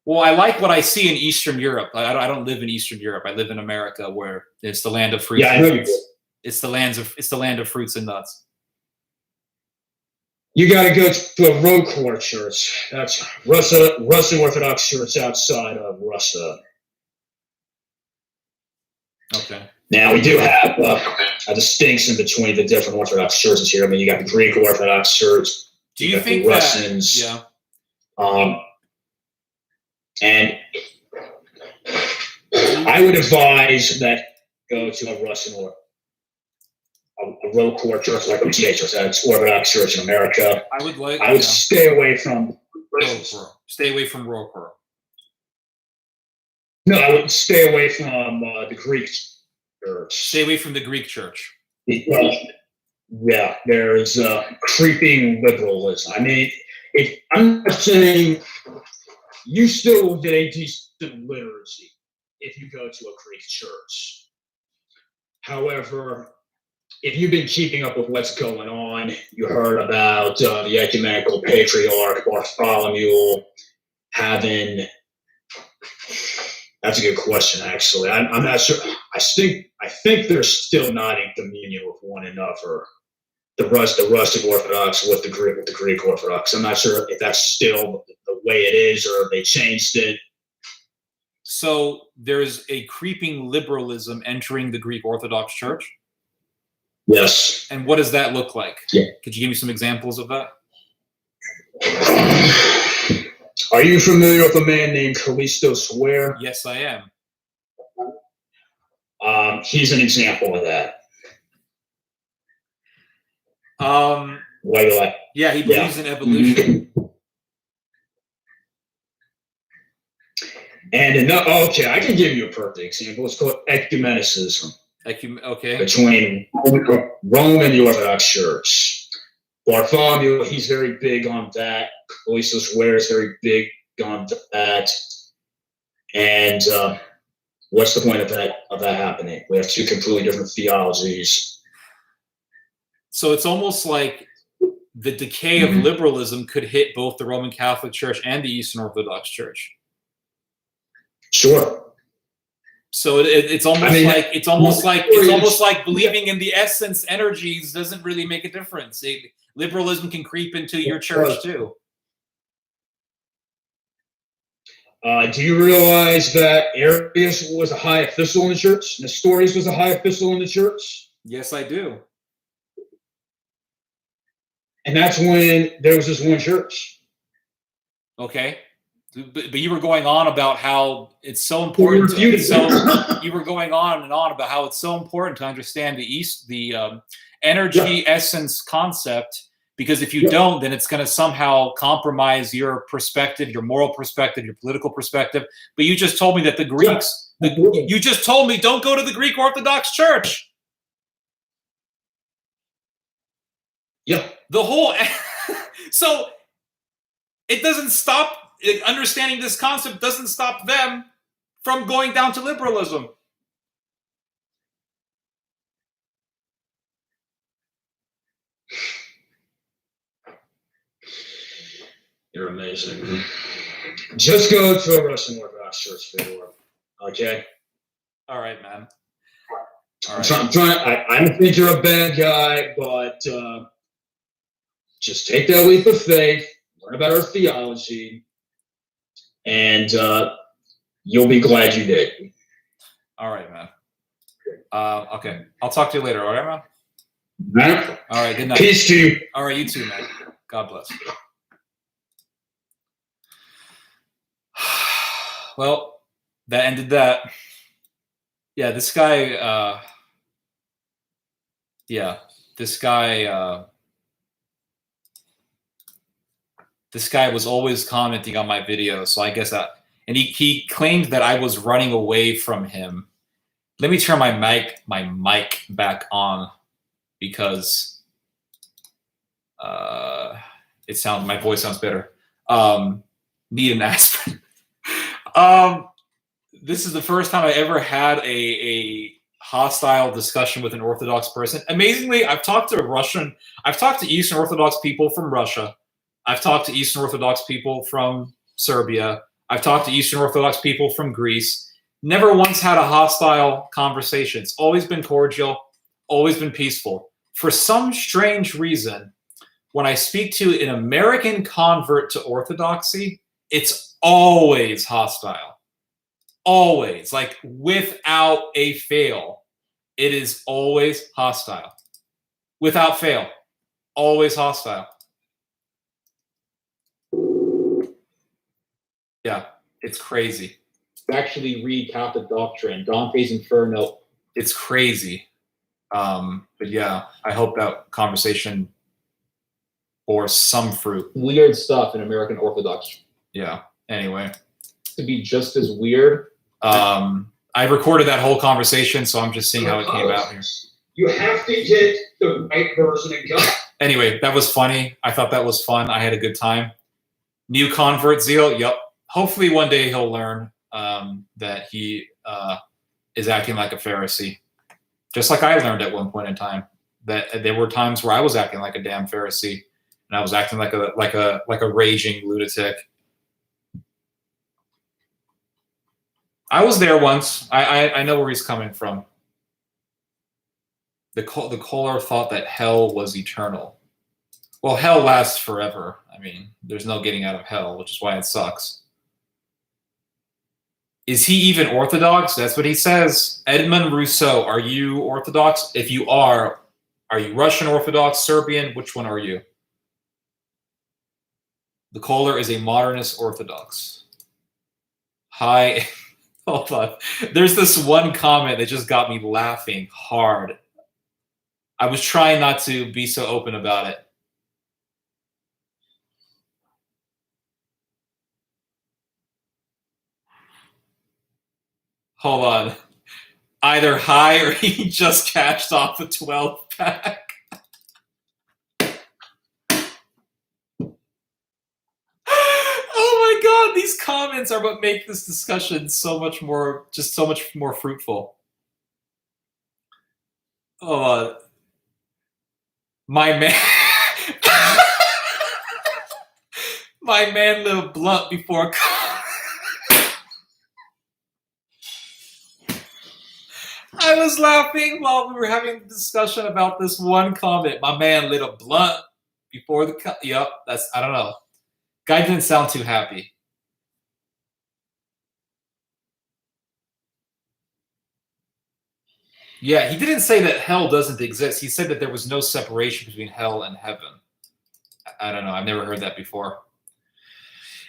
[SPEAKER 2] Well, I like what I see in Eastern Europe. I don't live in Eastern Europe. I live in America, where it's the land of fruits.
[SPEAKER 1] Yeah, I
[SPEAKER 2] and
[SPEAKER 1] know you
[SPEAKER 2] nuts.
[SPEAKER 1] do.
[SPEAKER 2] It's the land of fruits and nuts.
[SPEAKER 1] You got to go to a road court church. That's Russian Orthodox Church outside of Russia.
[SPEAKER 2] Okay.
[SPEAKER 1] Now, we do have a distinction between the different Orthodox churches here. I mean, you got the Greek Orthodox Church.
[SPEAKER 2] Do you
[SPEAKER 1] got
[SPEAKER 2] think
[SPEAKER 1] the
[SPEAKER 2] that?
[SPEAKER 1] Russians?
[SPEAKER 2] Yeah.
[SPEAKER 1] And I would advise that go to a Russian or a road court church like OTA church. That's Orthodox Church in America.
[SPEAKER 2] I would
[SPEAKER 1] stay away from.
[SPEAKER 2] Stay away from road court.
[SPEAKER 1] No, I would stay away from the Greek church.
[SPEAKER 2] Stay away from the Greek church.
[SPEAKER 1] Yeah, there's creeping liberalism. I mean, I'm not saying you still will get a decent liturgy if you go to a Greek church. However, if you've been keeping up with what's going on, you heard about the Ecumenical Patriarch Bartholomew having. That's a good question, actually. I'm not sure. I think they're still not in communion with one another. The Russian Orthodox with the Greek Orthodox. I'm not sure if that's still the way it is or they changed it.
[SPEAKER 2] So there's a creeping liberalism entering the Greek Orthodox Church?
[SPEAKER 1] Yes.
[SPEAKER 2] And what does that look like?
[SPEAKER 1] Yeah.
[SPEAKER 2] Could you give me some examples of that?
[SPEAKER 1] Are you familiar with a man named Callistos Ware?
[SPEAKER 2] Yes, I am.
[SPEAKER 1] He's an example of that. Why do you like?
[SPEAKER 2] Yeah, he believes in evolution.
[SPEAKER 1] And okay, I can give you a perfect example. It's called ecumenicism.
[SPEAKER 2] Okay.
[SPEAKER 1] Between Rome and the Orthodox Church. Bartholomew, he's very big on that. Callistos Ware is very big on that. And what's the point of that happening? We have two completely different theologies.
[SPEAKER 2] So it's almost like the decay of liberalism could hit both the Roman Catholic Church and the Eastern Orthodox Church.
[SPEAKER 1] Sure.
[SPEAKER 2] So it's almost like believing in the essence energies doesn't really make a difference. Liberalism can creep into your church too.
[SPEAKER 1] Do you realize that Arius was a high official in the church? Nestorius was a high official in the church?
[SPEAKER 2] Yes, I do.
[SPEAKER 1] And that's when there was this one church.
[SPEAKER 2] Okay. But you were going on about how it's so important. You were going on and on about how it's so important to understand the energy essence concept, because if you don't, then it's going to somehow compromise your perspective, your moral perspective, your political perspective. But you just told me that the Greeks. You just told me don't go to the Greek Orthodox Church.
[SPEAKER 1] Yeah.
[SPEAKER 2] The whole. So it doesn't stop. Understanding this concept doesn't stop them from going down to liberalism.
[SPEAKER 1] You're amazing. Just go to a Russian Orthodox church, Fedor. Okay?
[SPEAKER 2] All right, man. All
[SPEAKER 1] right. I don't think you're a bad guy, but just take that leap of faith, learn about our theology, and you'll be glad you did.
[SPEAKER 2] All right, man. Okay. I'll talk to you later. All right, man?
[SPEAKER 1] Right.
[SPEAKER 2] All right. Good night.
[SPEAKER 1] Peace to you.
[SPEAKER 2] All right. You too, man. God bless. Well, that ended that. Yeah, this guy. This guy was always commenting on my videos, so I guess that. And he claimed that I was running away from him. Let me turn my mic back on because my voice sounds better. Need an aspirin. This is the first time I ever had a hostile discussion with an Orthodox person. Amazingly, I've talked to Eastern Orthodox people from Russia. I've talked to Eastern Orthodox people from Serbia. I've talked to Eastern Orthodox people from Greece. Never once had a hostile conversation. It's always been cordial, always been peaceful. For some strange reason, when I speak to an American convert to Orthodoxy, it's always hostile. Always, like without a fail. It is always hostile. Without fail. Always hostile. Yeah, it's crazy. Actually read Catholic doctrine, Dante's Inferno. It's crazy. But yeah, I hope that conversation bore some fruit. Weird stuff in American Orthodox. Yeah, anyway. To be just as weird. I recorded that whole conversation, so I'm just seeing how it came out here.
[SPEAKER 1] You have to get the right person in God.
[SPEAKER 2] Anyway, that was funny. I thought that was fun. I had a good time. New convert zeal. Yep. Hopefully one day he'll learn that he is acting like a Pharisee. Just like I learned at one point in time. That there were times where I was acting like a damn Pharisee. And I was acting like a raging lunatic. I was there once. I know where he's coming from. The caller thought that hell was eternal. Well, hell lasts forever. I mean, there's no getting out of hell, which is why it sucks. Is he even Orthodox? That's what he says. Edmund Rousseau, are you Orthodox? If you are you Russian Orthodox, Serbian? Which one are you? The caller is a modernist Orthodox. Hi. Hold on. There's this one comment that just got me laughing hard. I was trying not to be so open about it. Hold on. Either hi or he just cashed off a 12-pack. Oh my God, these comments are what make this discussion so much more fruitful. Oh, my man, my man lit a blunt before. I was laughing while we were having a discussion about this one comment. My man lit a blunt before the. Yep, I don't know. Guy didn't sound too happy. Yeah, he didn't say that hell doesn't exist. He said that there was no separation between hell and heaven. I don't know. I've never heard that before.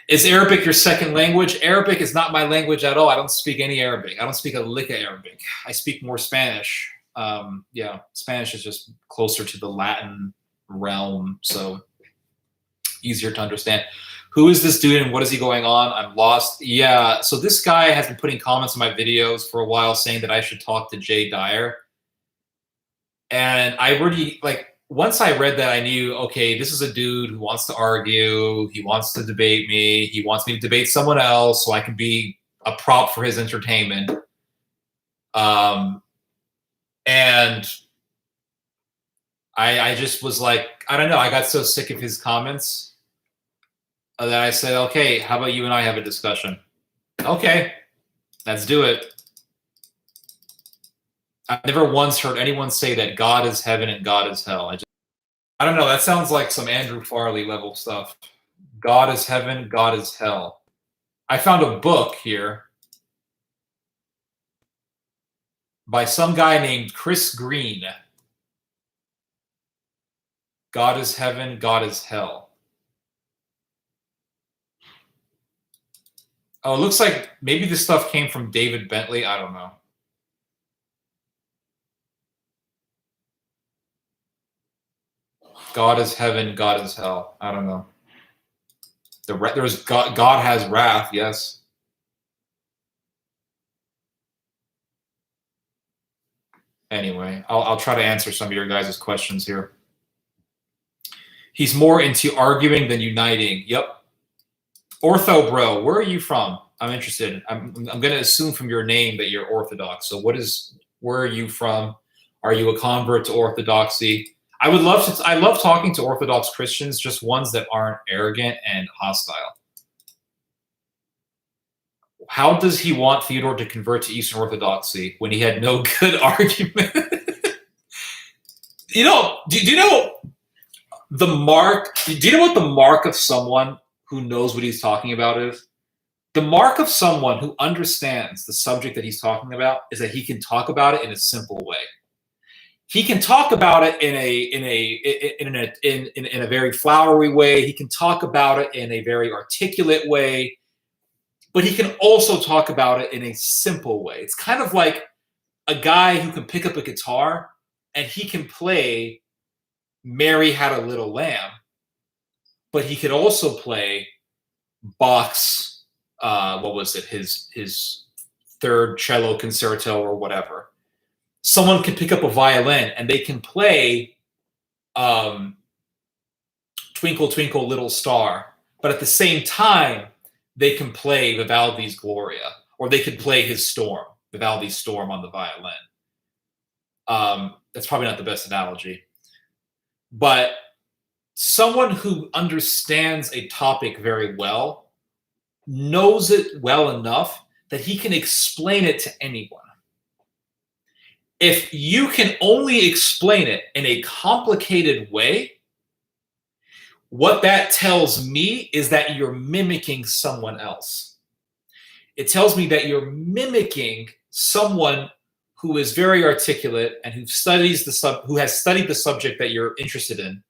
[SPEAKER 2] Is Arabic your second language? Arabic is not my language at all. I don't speak any Arabic. I don't speak a lick of Arabic. I speak more Spanish. Yeah, Spanish is just closer to the Latin realm, so easier to understand. Who is this dude and what is he going on? I'm lost. Yeah, so this guy has been putting comments on my videos for a while saying that I should talk to Jay Dyer. And I already, once I read that, I knew, okay, this is a dude who wants to argue. He wants to debate me. He wants me to debate someone else so I can be a prop for his entertainment. And I just was like, I don't know. I got so sick of his comments that I said, okay, how about you and I have a discussion? Okay, let's do it. I've never once heard anyone say that God is heaven and God is hell. I don't know. That sounds like some Andrew Farley level stuff. God is heaven, God is hell. I found a book here by some guy named Chris Green. God is heaven, God is hell. Oh, it looks like maybe this stuff came from David Bentley. I don't know. God is heaven, God is hell. I don't know. There's God has wrath, yes. Anyway, I'll try to answer some of your guys' questions here. He's more into arguing than uniting. Yep. Ortho bro, where are you from? I'm interested. I'm going to assume from your name that you're Orthodox. So what is Where are you from? Are you a convert to Orthodoxy? I love talking to Orthodox Christians, just ones that aren't arrogant and hostile. How does he want Theodore to convert to Eastern Orthodoxy when he had no good argument? Do you know the mark? Do you know what the mark of someone who knows what he's talking about is? The mark of someone who understands the subject that he's talking about is that he can talk about it in a simple way. He can talk about it in a very flowery way. He can talk about it in a very articulate way, but he can also talk about it in a simple way. It's kind of like a guy who can pick up a guitar and he can play Mary Had a Little Lamb, but he could also play Bach's, what was it, his third cello concerto or whatever. Someone can pick up a violin and they can play Twinkle, Twinkle, Little Star, but at the same time, they can play Vivaldi's Gloria, or they could play his Storm, Vivaldi's Storm on the violin. That's probably not the best analogy. But someone who understands a topic very well knows it well enough that he can explain it to anyone. If you can only explain it in a complicated way, what that tells me is that you're mimicking someone else. It tells me that you're mimicking someone who is very articulate and who has studied the subject that you're interested in,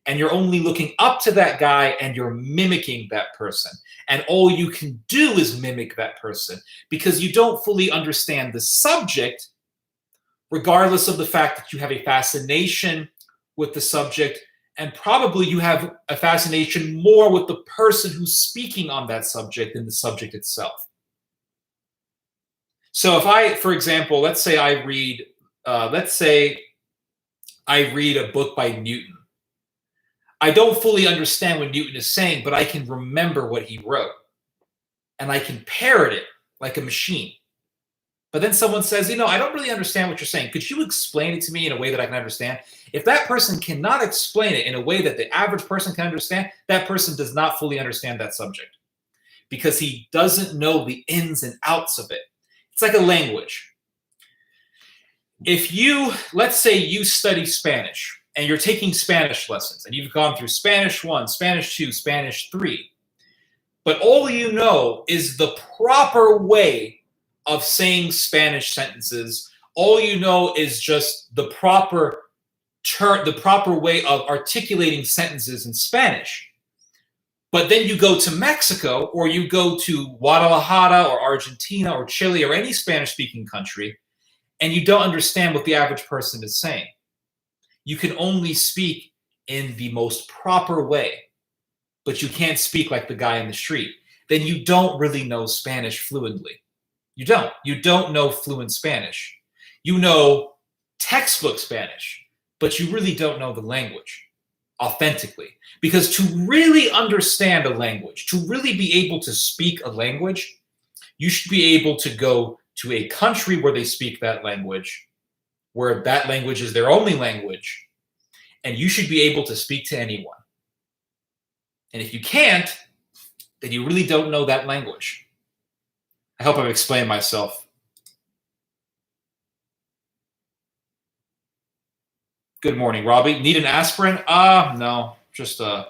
[SPEAKER 2] and you're only looking up to that guy and you're mimicking that person. And all you can do is mimic that person because you don't fully understand the subject, regardless of the fact that you have a fascination with the subject, and probably you have a fascination more with the person who's speaking on that subject than the subject itself. So if I, for example, let's say I read a book by Newton. I don't fully understand what Newton is saying, but I can remember what he wrote. And I can parrot it like a machine. But then someone says, I don't really understand what you're saying. Could you explain it to me in a way that I can understand? If that person cannot explain it in a way that the average person can understand, that person does not fully understand that subject because he doesn't know the ins and outs of it. It's like a language. If let's say you study Spanish and you're taking Spanish lessons and you've gone through Spanish 1, Spanish 2, Spanish 3, but all you know is the proper way of saying Spanish sentences. All you know is just the proper way of articulating sentences in Spanish. But then you go to Mexico or you go to Guadalajara or Argentina or Chile or any Spanish-speaking country, and you don't understand what the average person is saying. You can only speak in the most proper way, but you can't speak like the guy in the street. Then you don't really know Spanish fluently. You don't. You don't know fluent Spanish. You know textbook Spanish, but you really don't know the language authentically. Because to really understand a language, to really be able to speak a language, you should be able to go to a country where they speak that language, where that language is their only language, and you should be able to speak to anyone. And if you can't, then you really don't know that language. I hope I've explained myself. Good morning, Robbie. Need an aspirin? No, just a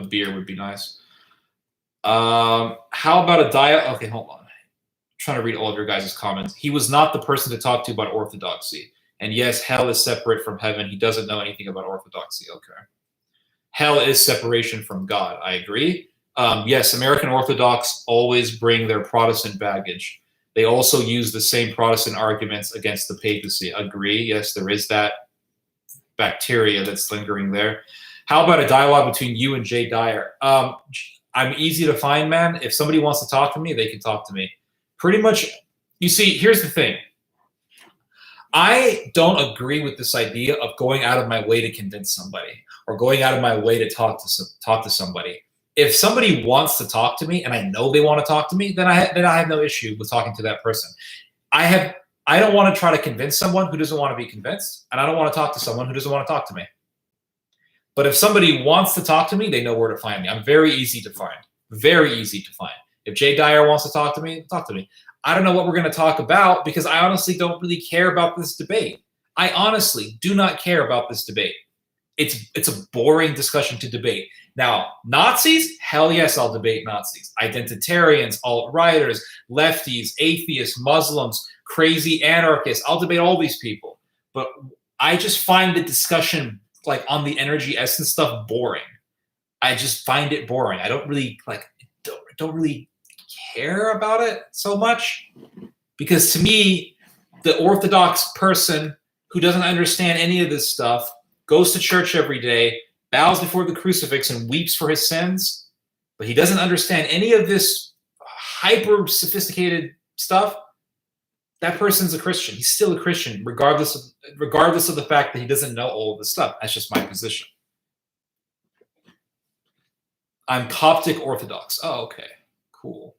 [SPEAKER 2] beer would be nice. How about a diet? Okay, hold on. I'm trying to read all of your guys' comments. He was not the person to talk to about orthodoxy. And yes, hell is separate from heaven. He doesn't know anything about orthodoxy. Okay. Hell is separation from God. I agree. Yes, American Orthodox always bring their Protestant baggage. They also use the same Protestant arguments against the papacy. Agree. Yes, there is that bacteria that's lingering there. How about a dialogue between you and Jay Dyer? I'm easy to find, man. If somebody wants to talk to me, they can talk to me. Pretty much, you see, here's the thing. I don't agree with this idea of going out of my way to convince somebody or going out of my way to talk to somebody. If somebody wants to talk to me and I know they want to talk to me, then I have no issue with talking to that person. I I don't want to try to convince someone who doesn't want to be convinced, and I don't want to talk to someone who doesn't want to talk to me. But if somebody wants to talk to me, they know where to find me. I'm very easy to find. Very easy to find. If Jay Dyer wants to talk to me, talk to me. I don't know what we're going to talk about because I honestly don't really care about this debate. I honestly do not care about this debate. It's a boring discussion to debate. Now, Nazis? Hell yes, I'll debate Nazis. Identitarians, alt-righters, lefties, atheists, Muslims, crazy anarchists. I'll debate all these people. But I just find the discussion like on the energy essence stuff boring. I just find it boring. I don't really don't really care about it so much, because to me, the Orthodox person who doesn't understand any of this stuff goes to church every day, bows before the crucifix and weeps for his sins, but he doesn't understand any of this hyper sophisticated stuff. That person's a Christian. He's still a Christian, regardless of the fact that he doesn't know all of this stuff. That's just my position. I'm Coptic Orthodox. Oh, okay. Cool.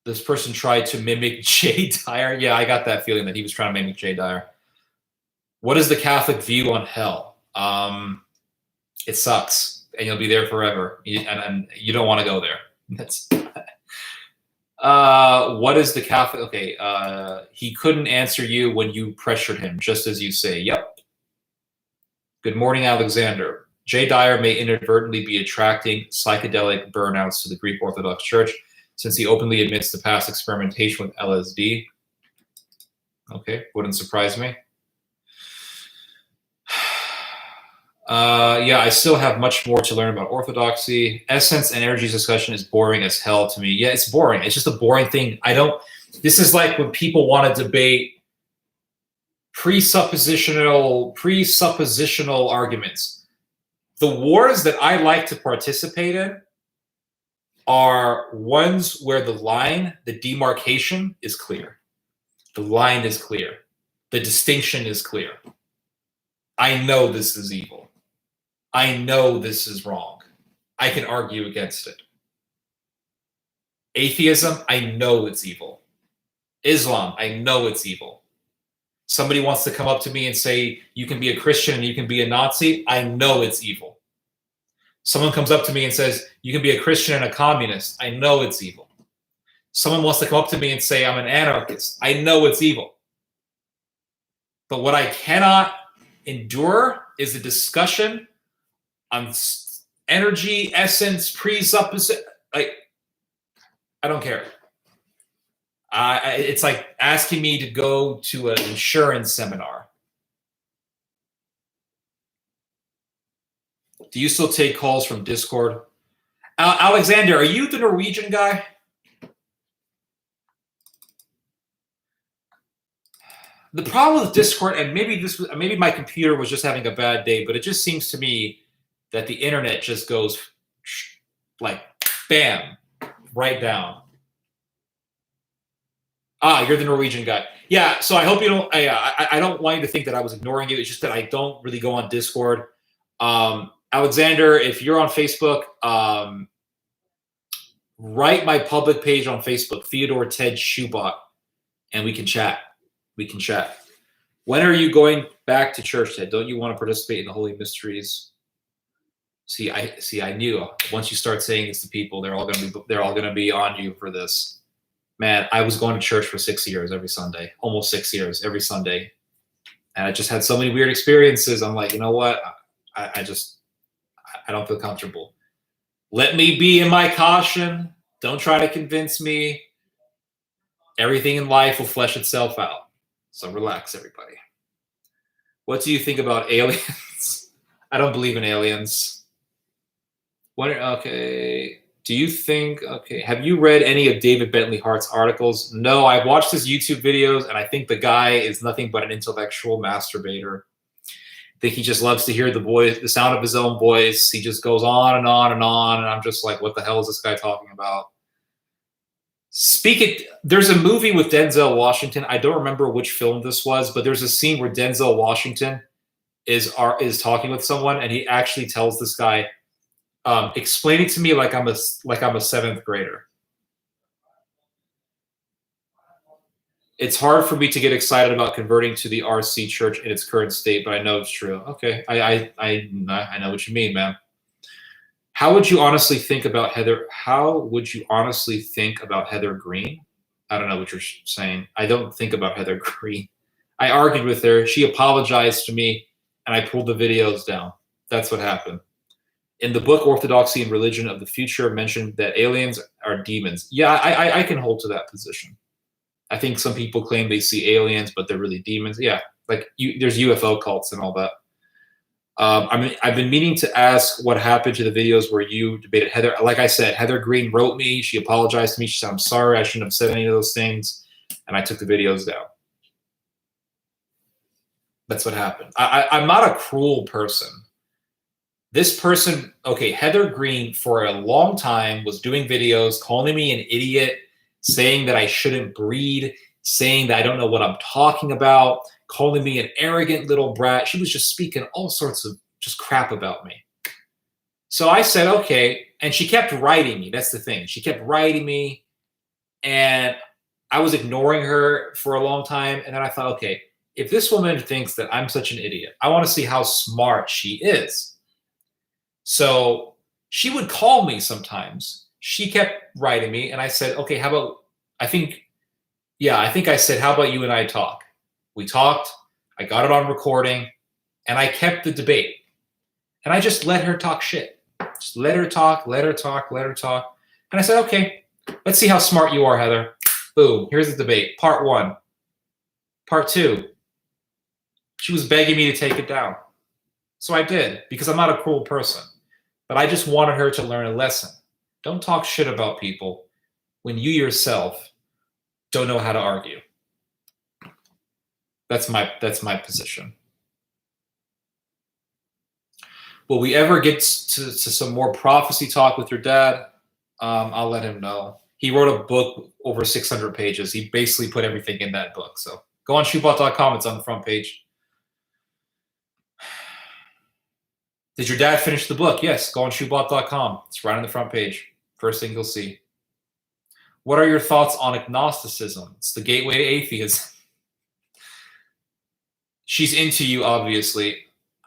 [SPEAKER 2] This person tried to mimic Jay Dyer. Yeah, I got that feeling that he was trying to mimic Jay Dyer. What is the Catholic view on hell? It sucks, and you'll be there forever, and you don't want to go there. That's what is the Catholic? Okay, he couldn't answer you when you pressured him, just as you say. Yep. Good morning, Alexander. Jay Dyer may inadvertently be attracting psychedelic burnouts to the Greek Orthodox Church, since he openly admits to past experimentation with LSD. Okay, wouldn't surprise me. Yeah, I still have much more to learn about Orthodoxy. Essence and energies discussion is boring as hell to me. Yeah, it's boring. It's just a boring thing. This is like when people want to debate presuppositional arguments. The wars that I like to participate in are ones where the demarcation is clear. The line is clear. The distinction is clear. I know this is evil. I know this is wrong. I can argue against it. Atheism, I know it's evil. Islam, I know it's evil. Somebody wants to come up to me and say, you can be a Christian and you can be a Nazi, I know it's evil. Someone comes up to me and says, you can be a Christian and a communist, I know it's evil. Someone wants to come up to me and say, I'm an anarchist, I know it's evil. But what I cannot endure is a discussion on energy, essence, presupposition. I don't care. It's like asking me to go to an insurance seminar. Do you still take calls from Discord? Alexander, are you the Norwegian guy? The problem with Discord, and maybe my computer was just having a bad day, but it just seems to me that the internet just goes like bam, right down. You're the Norwegian guy. Yeah, so I hope you don't. I don't want you to think that I was ignoring you. It's just that I don't really go on Discord. Alexander, if you're on Facebook, write my public page on Facebook, Theodore Ted Schubach, and we can chat. We can chat. When are you going back to church, Ted? Don't you want to participate in the Holy Mysteries? See, I knew once you start saying this to people, they're all going to be on you for this. Man, I was going to church for 6 years every Sunday, almost 6 years every Sunday, and I just had so many weird experiences. I'm like, you know what? I don't feel comfortable. Let me be in my caution. Don't try to convince me. Everything in life will flesh itself out. So relax, everybody. What do you think about aliens? I don't believe in aliens. Okay. Do you think, okay, have you read any of David Bentley Hart's articles? No, I've watched his YouTube videos, and I think the guy is nothing but an intellectual masturbator. I think he just loves to hear the sound of his own voice. He just goes on and on and on, and I'm just like, what the hell is this guy talking about? There's a movie with Denzel Washington. I don't remember which film this was, but there's a scene where Denzel Washington is talking with someone, and he actually tells this guy, explain it to me like I'm a seventh grader. It's hard for me to get excited about converting to the RC church in its current state, but I know it's true. Okay, I know what you mean, man. How would you honestly think about Heather? How would you honestly think about Heather Green? I don't know what you're saying. I don't think about Heather Green. I argued with her. She apologized to me, and I pulled the videos down. That's what happened. In the book Orthodoxy and Religion of the Future, mentioned that aliens are demons. Yeah, I can hold to that position. I think some people claim they see aliens, but they're really demons. Yeah, like there's UFO cults and all that. I've been meaning to ask what happened to the videos where you debated Heather. Like I said, Heather Green wrote me. She apologized to me. She said, I'm sorry. I shouldn't have said any of those things. And I took the videos down. That's what happened. I'm not a cruel person. This person, okay, Heather Green for a long time was doing videos, calling me an idiot, saying that I shouldn't breed, saying that I don't know what I'm talking about, calling me an arrogant little brat. She was just speaking all sorts of just crap about me. So I said, okay. And she kept writing me. That's the thing. She kept writing me. And I was ignoring her for a long time. And then I thought, okay, if this woman thinks that I'm such an idiot, I want to see how smart she is. So she would call me sometimes. She kept writing me. And I said, okay, how about, I think I said, how about you and I talk? We talked, I got it on recording, and I kept the debate. And I just let her talk shit. Just let her talk. And I said, okay, let's see how smart you are, Heather. Boom, here's the debate. Part 1. Part 2. She was begging me to take it down. So I did, because I'm not a cruel person. But I just wanted her to learn a lesson. Don't talk shit about people when you yourself don't know how to argue. That's my position. Will we ever get to some more prophecy talk with your dad? I'll let him know. He wrote a book over 600 pages. He basically put everything in that book. So go on shoebot.com. It's on the front page. Did your dad finish the book? Yes. Go on shoebot.com. It's right on the front page. First thing you'll see. What are your thoughts on agnosticism? It's the gateway to atheism. She's into you, obviously.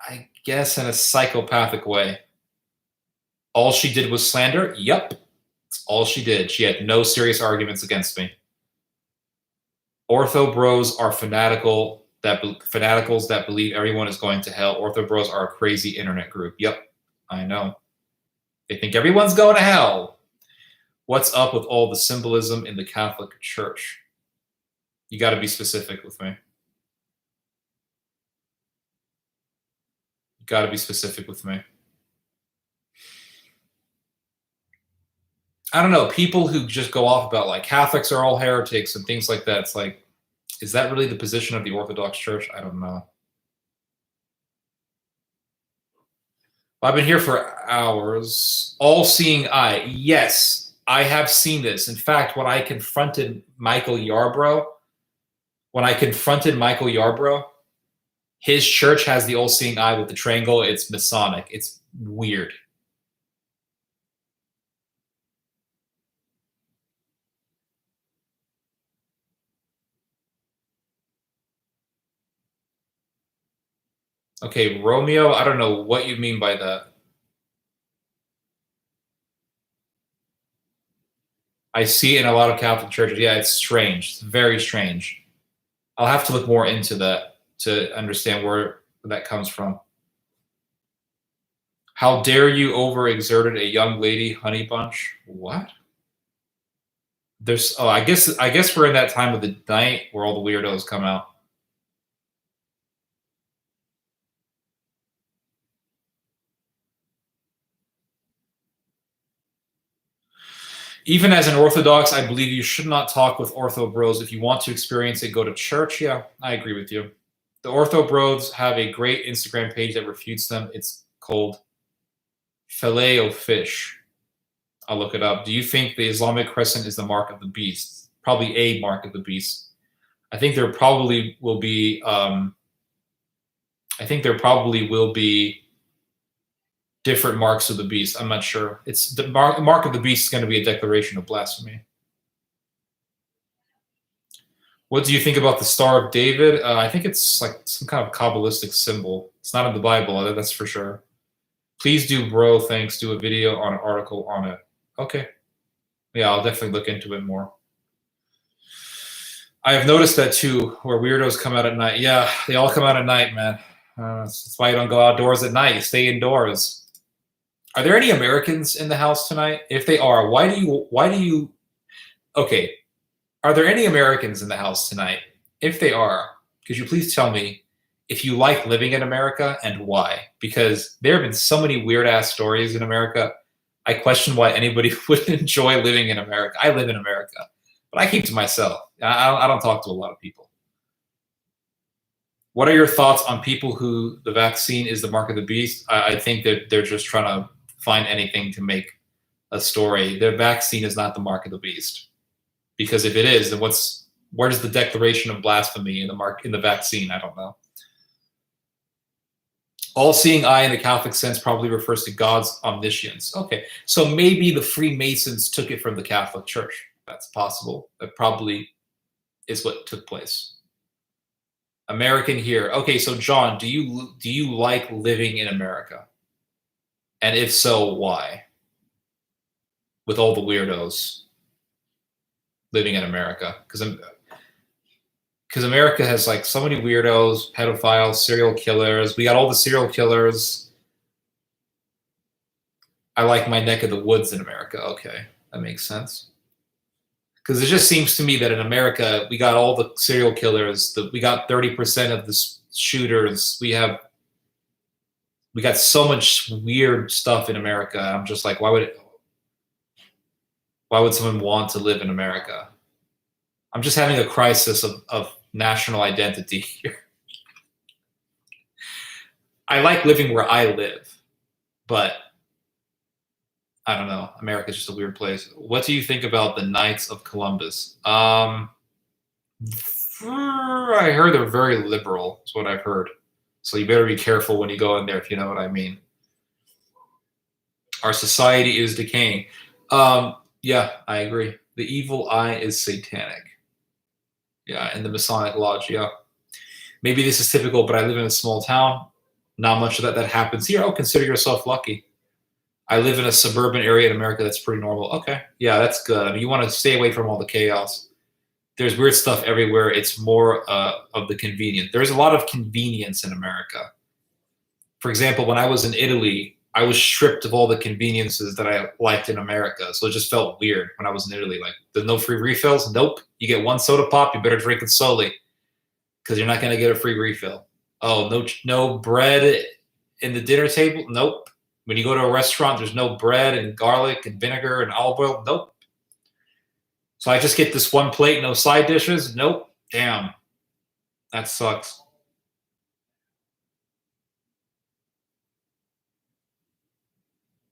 [SPEAKER 2] I guess in a psychopathic way. All she did was slander? Yep. That's all she did. She had no serious arguments against me. Ortho bros are fanaticals that believe everyone is going to hell. Ortho bros are a crazy internet group. Yep, I know. They think everyone's going to hell. What's up with all the symbolism in the Catholic Church? You got to be specific with me. You got to be specific with me. I don't know. People who just go off about like Catholics are all heretics and things like that. It's like, is that really the position of the Orthodox Church? I don't know. I've been here for hours. All-seeing eye. Yes, I have seen this. In fact, when I confronted Michael Yarbrough, his church has the all-seeing eye with the triangle. It's Masonic. It's weird. Okay, Romeo, I don't know what you mean by that. I see it in a lot of Catholic churches. Yeah, it's strange. It's very strange. I'll have to look more into that to understand where that comes from. How dare you overexerted a young lady, honey bunch? What? I guess we're in that time of the night where all the weirdos come out. Even as an Orthodox, I believe you should not talk with Ortho bros. If you want to experience it, go to church. Yeah, I agree with you. The Ortho bros have a great Instagram page that refutes them. It's called Filet of Fish. I'll look it up. Do you think the Islamic crescent is the mark of the beast? Probably a mark of the beast. I think there probably will be. Different marks of the beast. I'm not sure. It's the mark of the beast is going to be a declaration of blasphemy. What do you think about the Star of David? I think it's like some kind of Kabbalistic symbol. It's not in the Bible, that's for sure. Please do, bro. Thanks. Do a video on an article on it. Okay. Yeah, I'll definitely look into it more. I have noticed that too, where weirdos come out at night. Yeah, they all come out at night, man. That's why you don't go outdoors at night. You stay indoors. Are there any Americans in the house tonight? If they are, why do you? Okay, are there any Americans in the house tonight? If they are, could you please tell me if you like living in America and why? Because there have been so many weird ass stories in America. I question why anybody would enjoy living in America. I live in America, but I keep to myself. I don't talk to a lot of people. What are your thoughts on people who the vaccine is the mark of the beast? I think that they're just trying to find anything to make a story. The vaccine is not the mark of the beast, because if it is, then where's the declaration of blasphemy in the vaccine? I don't know. All-seeing eye in the Catholic sense probably refers to God's omniscience. Okay, so maybe the Freemasons took it from the Catholic Church. That's possible. That probably is what took place. American here. Okay, so John, do you like living in America? And if so, why? With all the weirdos living in America, because America has like so many weirdos, pedophiles, serial killers. We got all the serial killers. I like my neck of the woods in America. Okay, that makes sense. Because it just seems to me that in America, we got all the serial killers. We got 30% of the shooters. We got so much weird stuff in America. I'm just like, why would someone want to live in America? I'm just having a crisis of national identity here. I like living where I live, but I don't know. America's just a weird place. What do you think about the Knights of Columbus? I heard they're very liberal, is what I've heard. So you better be careful when you go in there, if you know what I mean. Our society is decaying. Yeah, I agree. The evil eye is satanic. Yeah, in the Masonic Lodge, yeah. Maybe this is typical, but I live in a small town. Not much of that happens here. Oh, consider yourself lucky. I live in a suburban area in America that's pretty normal. Okay, yeah, that's good. I mean, you want to stay away from all the chaos. There's weird stuff everywhere. It's more of the convenience. There's a lot of convenience in America. For example, when I was in Italy, I was stripped of all the conveniences that I liked in America. So it just felt weird when I was in Italy. Like, there's no free refills? Nope. You get one soda pop, you better drink it slowly because you're not going to get a free refill. Oh, no bread in the dinner table? Nope. When you go to a restaurant, there's no bread and garlic and vinegar and olive oil? Nope. So I just get this one plate, no side dishes? Nope. Damn. That sucks.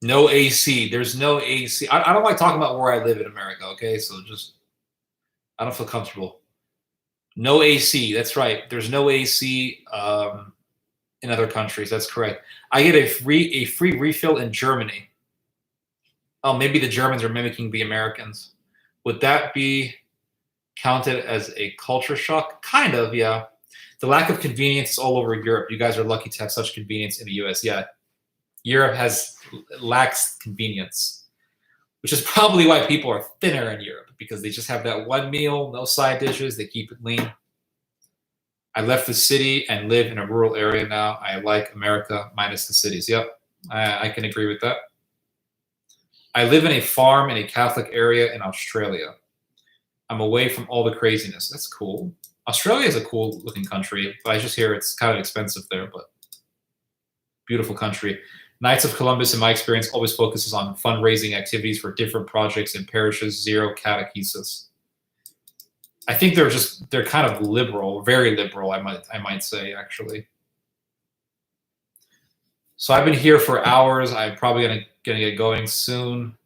[SPEAKER 2] No AC. There's no AC. I don't like talking about where I live in America, okay? So I don't feel comfortable. No AC. That's right. There's no AC in other countries. That's correct. I get a free refill in Germany. Oh, maybe the Germans are mimicking the Americans. Would that be counted as a culture shock? Kind of, yeah. The lack of convenience is all over Europe. You guys are lucky to have such convenience in the US. Yeah. Europe lacks convenience, which is probably why people are thinner in Europe, because they just have that one meal, no side dishes. They keep it lean. I left the city and live in a rural area now. I like America minus the cities. Yep, I can agree with that. I live in a farm in a Catholic area in Australia. I'm away from all the craziness. That's cool. Australia is a cool looking country, but I just hear it's kind of expensive there, but beautiful country. Knights of Columbus, in my experience, always focuses on fundraising activities for different projects in parishes, zero catechesis. I think they're kind of liberal, very liberal, I might say, actually. So I've been here for hours. I'm probably gonna get going soon.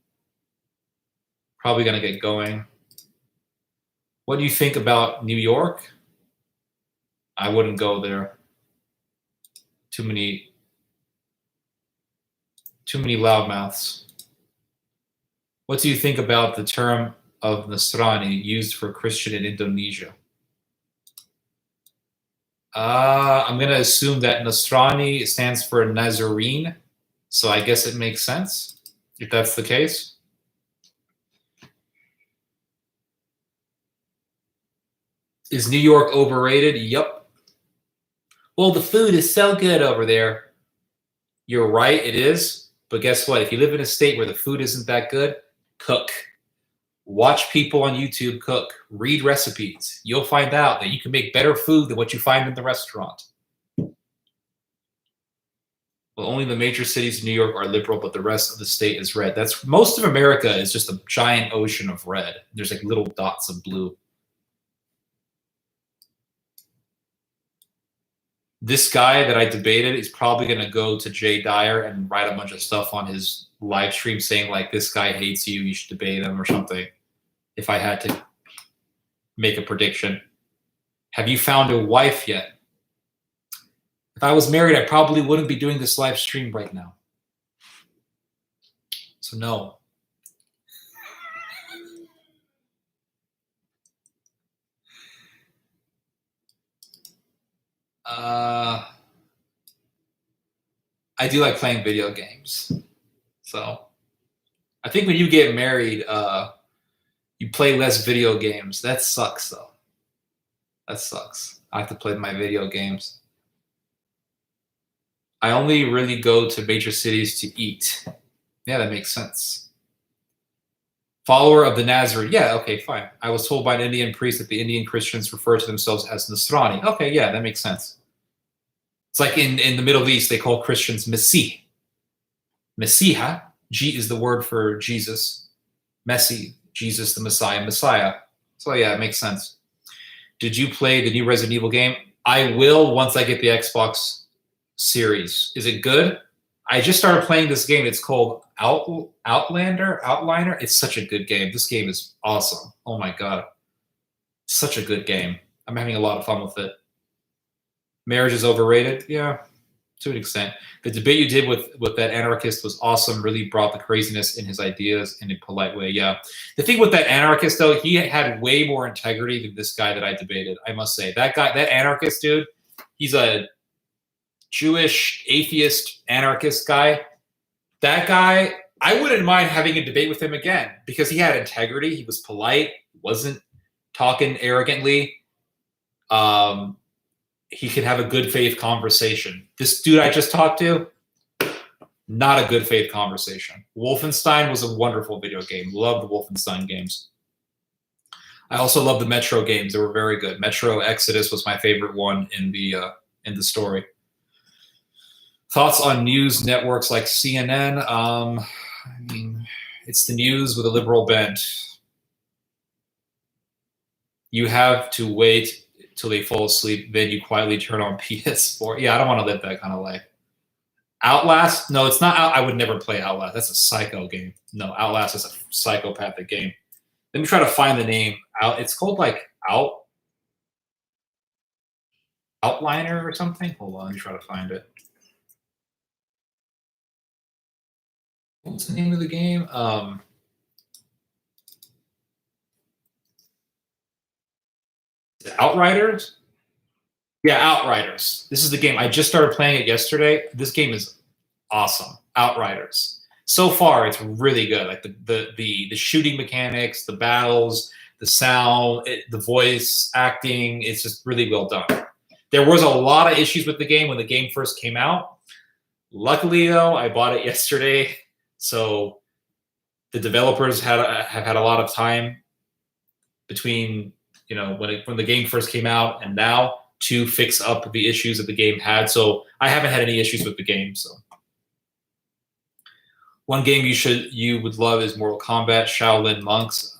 [SPEAKER 2] Probably gonna get going. What do you think about New York? I wouldn't go there. Too many loudmouths. What do you think about the term of Nasrani used for Christian in Indonesia? I'm going to assume that Nasrani stands for Nazarene, so I guess it makes sense if that's the case. Is New York overrated? Yup. Well, the food is so good over there. You're right, it is. But guess what? If you live in a state where the food isn't that good, cook. Watch people on YouTube cook. Read recipes. You'll find out that you can make better food than what you find in the restaurant. Well, only the major cities of New York are liberal, but the rest of the state is red. That's most of America is just a giant ocean of red. There's like little dots of blue. This guy that I debated is probably going to go to Jay Dyer and write a bunch of stuff on his live stream saying like, this guy hates you, you should debate him or something. If I had to make a prediction. Have you found a wife yet? If I was married, I probably wouldn't be doing this live stream right now. So no. I do like playing video games. So I think when you get married, you play less video games. That sucks, though. That sucks. I have to play my video games. I only really go to major cities to eat. Yeah, that makes sense. Follower of the Nazarene. Yeah, okay, fine. I was told by an Indian priest that the Indian Christians refer to themselves as Nasrani. Okay, yeah, that makes sense. It's like in the Middle East, they call Christians Mesih. Messiah, G is the word for Jesus. Messi, Jesus the Messiah, Messiah. So yeah, it makes sense. Did you play the new Resident Evil game? I will once I get the Xbox Series. Is it good? I just started playing this game. It's called Outliner. It's such a good game. This game is awesome. Oh my God. Such a good game. I'm having a lot of fun with it. Marriage is overrated? Yeah, to an extent. The debate you did with that anarchist was awesome. Really brought the craziness in his ideas in a polite way. Yeah. The thing with that anarchist, though, he had way more integrity than this guy that I debated, I must say. That guy, that anarchist dude, he's a Jewish atheist anarchist guy. That guy, I wouldn't mind having a debate with him again because he had integrity. He was polite, wasn't talking arrogantly. He could have a good faith conversation. This dude I just talked to, not a good faith conversation. Wolfenstein was a wonderful video game. Love the Wolfenstein games. I also love the Metro games. They were very good. Metro Exodus was my favorite one in the story. Thoughts on news networks like CNN? I mean, it's the news with a liberal bent. You have to wait till they fall asleep, then you quietly turn on PS4. Yeah, I don't want to live that kind of life. Outlast? No, it's not. I would never play Outlast. That's a psycho game. No, Outlast is a psychopathic game. Let me try to find the name. It's called like Outliner or something. Hold on, let me try to find it. What's the name of the game? Outriders? Yeah, Outriders. This is the game. I just started playing it yesterday. This game is awesome. Outriders. So far, it's really good. Like the shooting mechanics, the battles, the sound, the voice acting. It's just really well done. There was a lot of issues with the game when the game first came out. Luckily, though, I bought it yesterday, so the developers have had a lot of time between when the game first came out and now to fix up the issues that the game had. So I haven't had any issues with the game. So one game you would love is Mortal Kombat, Shaolin Monks.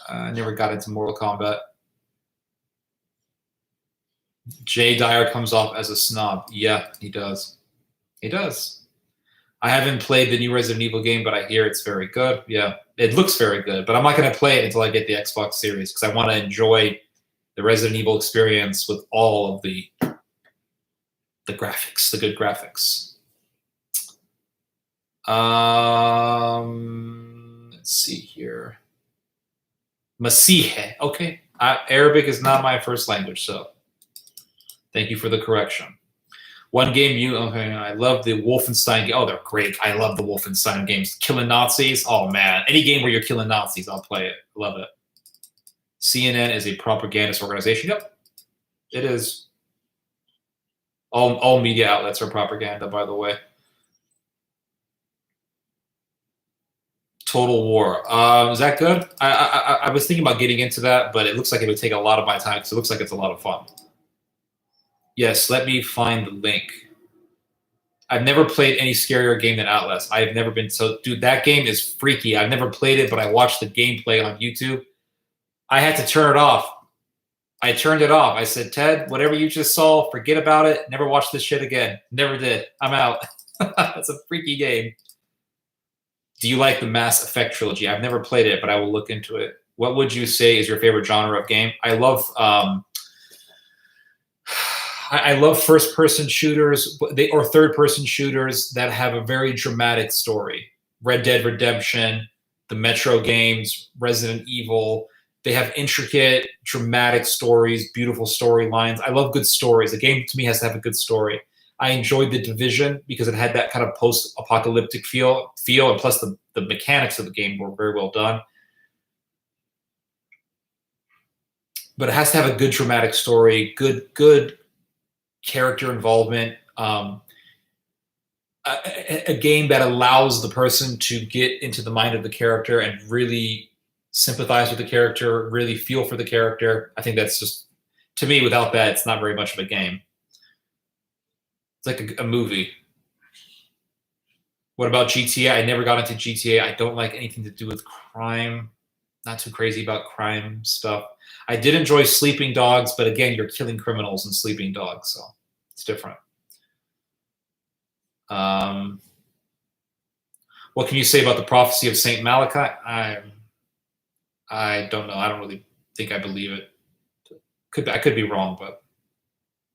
[SPEAKER 2] I never got into Mortal Kombat. Jay Dyer comes off as a snob. Yeah, he does. He does. I haven't played the new Resident Evil game, but I hear it's very good. Yeah, it looks very good, but I'm not going to play it until I get the Xbox Series because I want to enjoy the Resident Evil experience with all of the graphics, the good graphics. Let's see here. Masihe. Okay, Arabic is not my first language, so thank you for the correction. One game okay, I love the Wolfenstein game. Oh, they're great. I love the Wolfenstein games. Killing Nazis. Oh, man. Any game where you're killing Nazis, I'll play it. Love it. CNN is a propagandist organization. Yep, it is. All media outlets are propaganda, by the way. Total War. Is that good? I was thinking about getting into that, but it looks like it would take a lot of my time because it looks like it's a lot of fun. Yes, let me find the link. I've never played any scarier game than Outlast. I have never been so... Dude, that game is freaky. I've never played it, but I watched the gameplay on YouTube. I had to turn it off. I turned it off. I said, Ted, whatever you just saw, forget about it. Never watch this shit again. Never did. I'm out. It's a freaky game. Do you like the Mass Effect trilogy? I've never played it, but I will look into it. What would you say is your favorite genre of game? I love I love first-person shooters or third-person shooters that have a very dramatic story. Red Dead Redemption, the Metro games, Resident Evil. They have intricate, dramatic stories, beautiful storylines. I love good stories. A game, to me, has to have a good story. I enjoyed The Division because it had that kind of post-apocalyptic feel, and plus the mechanics of the game were very well done. But it has to have a good dramatic story, good character involvement, a game that allows the person to get into the mind of the character and really sympathize with the character, really feel for the character. I think that's just, to me, without that, it's not very much of a game. It's like a movie. What about GTA? I never got into GTA. I don't like anything to do with crime. Not too crazy about crime stuff. I did enjoy Sleeping Dogs, but again, you're killing criminals in Sleeping Dogs, so it's different. What can you say about the prophecy of Saint Malachi? I don't know. I don't really think I believe it. I could be wrong, but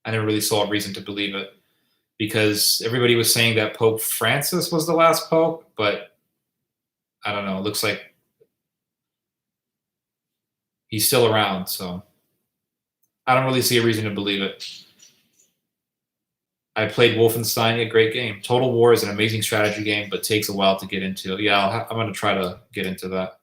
[SPEAKER 2] I never really saw a reason to believe it because everybody was saying that Pope Francis was the last pope, but I don't know. It looks like he's still around, so I don't really see a reason to believe it. I played Wolfenstein, a great game. Total War is an amazing strategy game, but takes a while to get into. Yeah, I'm going to try to get into that.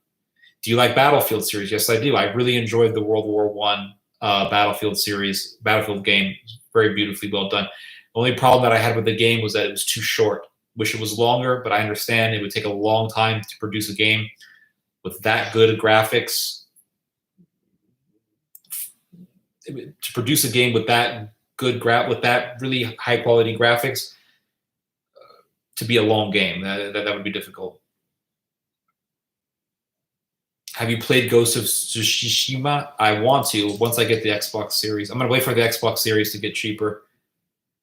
[SPEAKER 2] Do you like Battlefield series? Yes, I do. I really enjoyed the World War I Battlefield series, Battlefield game. Very beautifully well done. The only problem that I had with the game was that it was too short. Wish it was longer, but I understand it would take a long time to produce a game with that good graphics. To produce a game with that good with that really high quality graphics, to be a long game, that would be difficult. Have you played Ghost of Tsushima? I want to once I get the Xbox Series. I'm going to wait for the Xbox Series to get cheaper.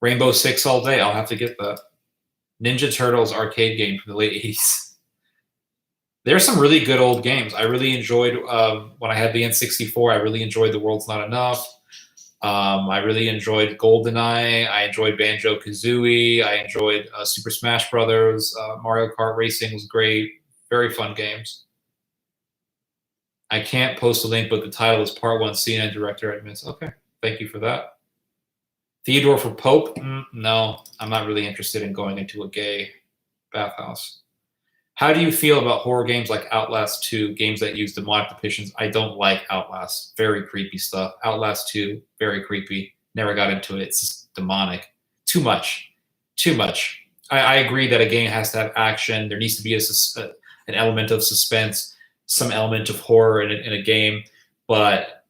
[SPEAKER 2] Rainbow Six all day. I'll have to get that. Ninja Turtles arcade game from the late 80s. There's some really good old games. I really enjoyed when I had the N64. I really enjoyed The World's Not Enough. I really enjoyed GoldenEye. I enjoyed Banjo-Kazooie. I enjoyed Super Smash Brothers. Mario Kart Racing was great. Very fun games. I can't post a link, but the title is Part 1 CNN Director Admits. Okay, thank you for that. Theodore for Pope? No, I'm not really interested in going into a gay bathhouse. How do you feel about horror games like Outlast 2, games that use demonic depictions? I don't like Outlast. Very creepy stuff. Outlast 2, very creepy. Never got into it. It's just demonic. Too much. Too much. I agree that a game has to have action. There needs to be an element of suspense, some element of horror in a game, but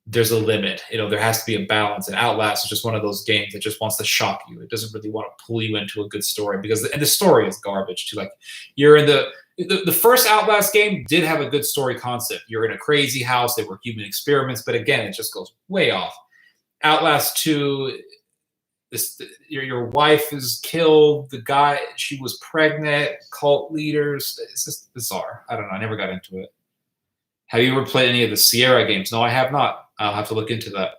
[SPEAKER 2] there's a limit. There has to be a balance. And Outlast is just one of those games that just wants to shock you. It doesn't really want to pull you into a good story and the story is garbage too. Like you're in the first Outlast game did have a good story concept. You're in a crazy house. There were human experiments, but again, it just goes way off. Outlast 2, your wife is killed. The guy, she was pregnant. Cult leaders. It's just bizarre. I don't know. I never got into it. Have you ever played any of the Sierra games? No, I have not. I'll have to look into that.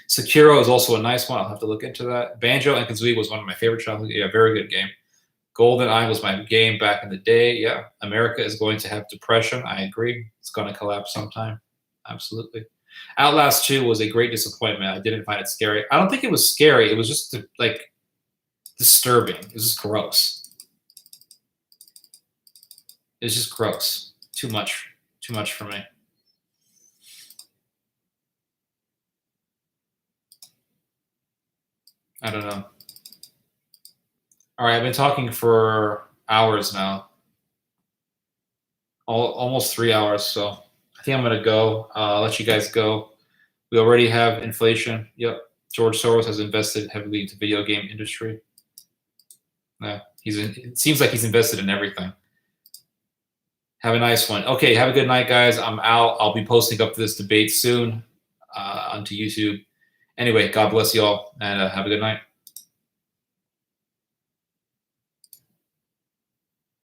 [SPEAKER 2] Sekiro is also a nice one. I'll have to look into that. Banjo and Kazooie was one of my favorite childhood. Yeah, very good game. GoldenEye was my game back in the day. Yeah, America is going to have depression. I agree. It's going to collapse sometime. Absolutely. Outlast 2 was a great disappointment. I didn't find it scary. I don't think it was scary. It was just like disturbing. It was just gross. It was just gross. Too much for me. I don't know. All right, I've been talking for hours now. Almost 3 hours, so I think I'm going to go. I'll let you guys go. We already have inflation. Yep. George Soros has invested heavily into video game industry. Yeah, it seems like he's invested in everything. Have a nice one. Okay, have a good night, guys. I'm out. I'll be posting up this debate soon onto YouTube. Anyway, God bless you all, and have a good night.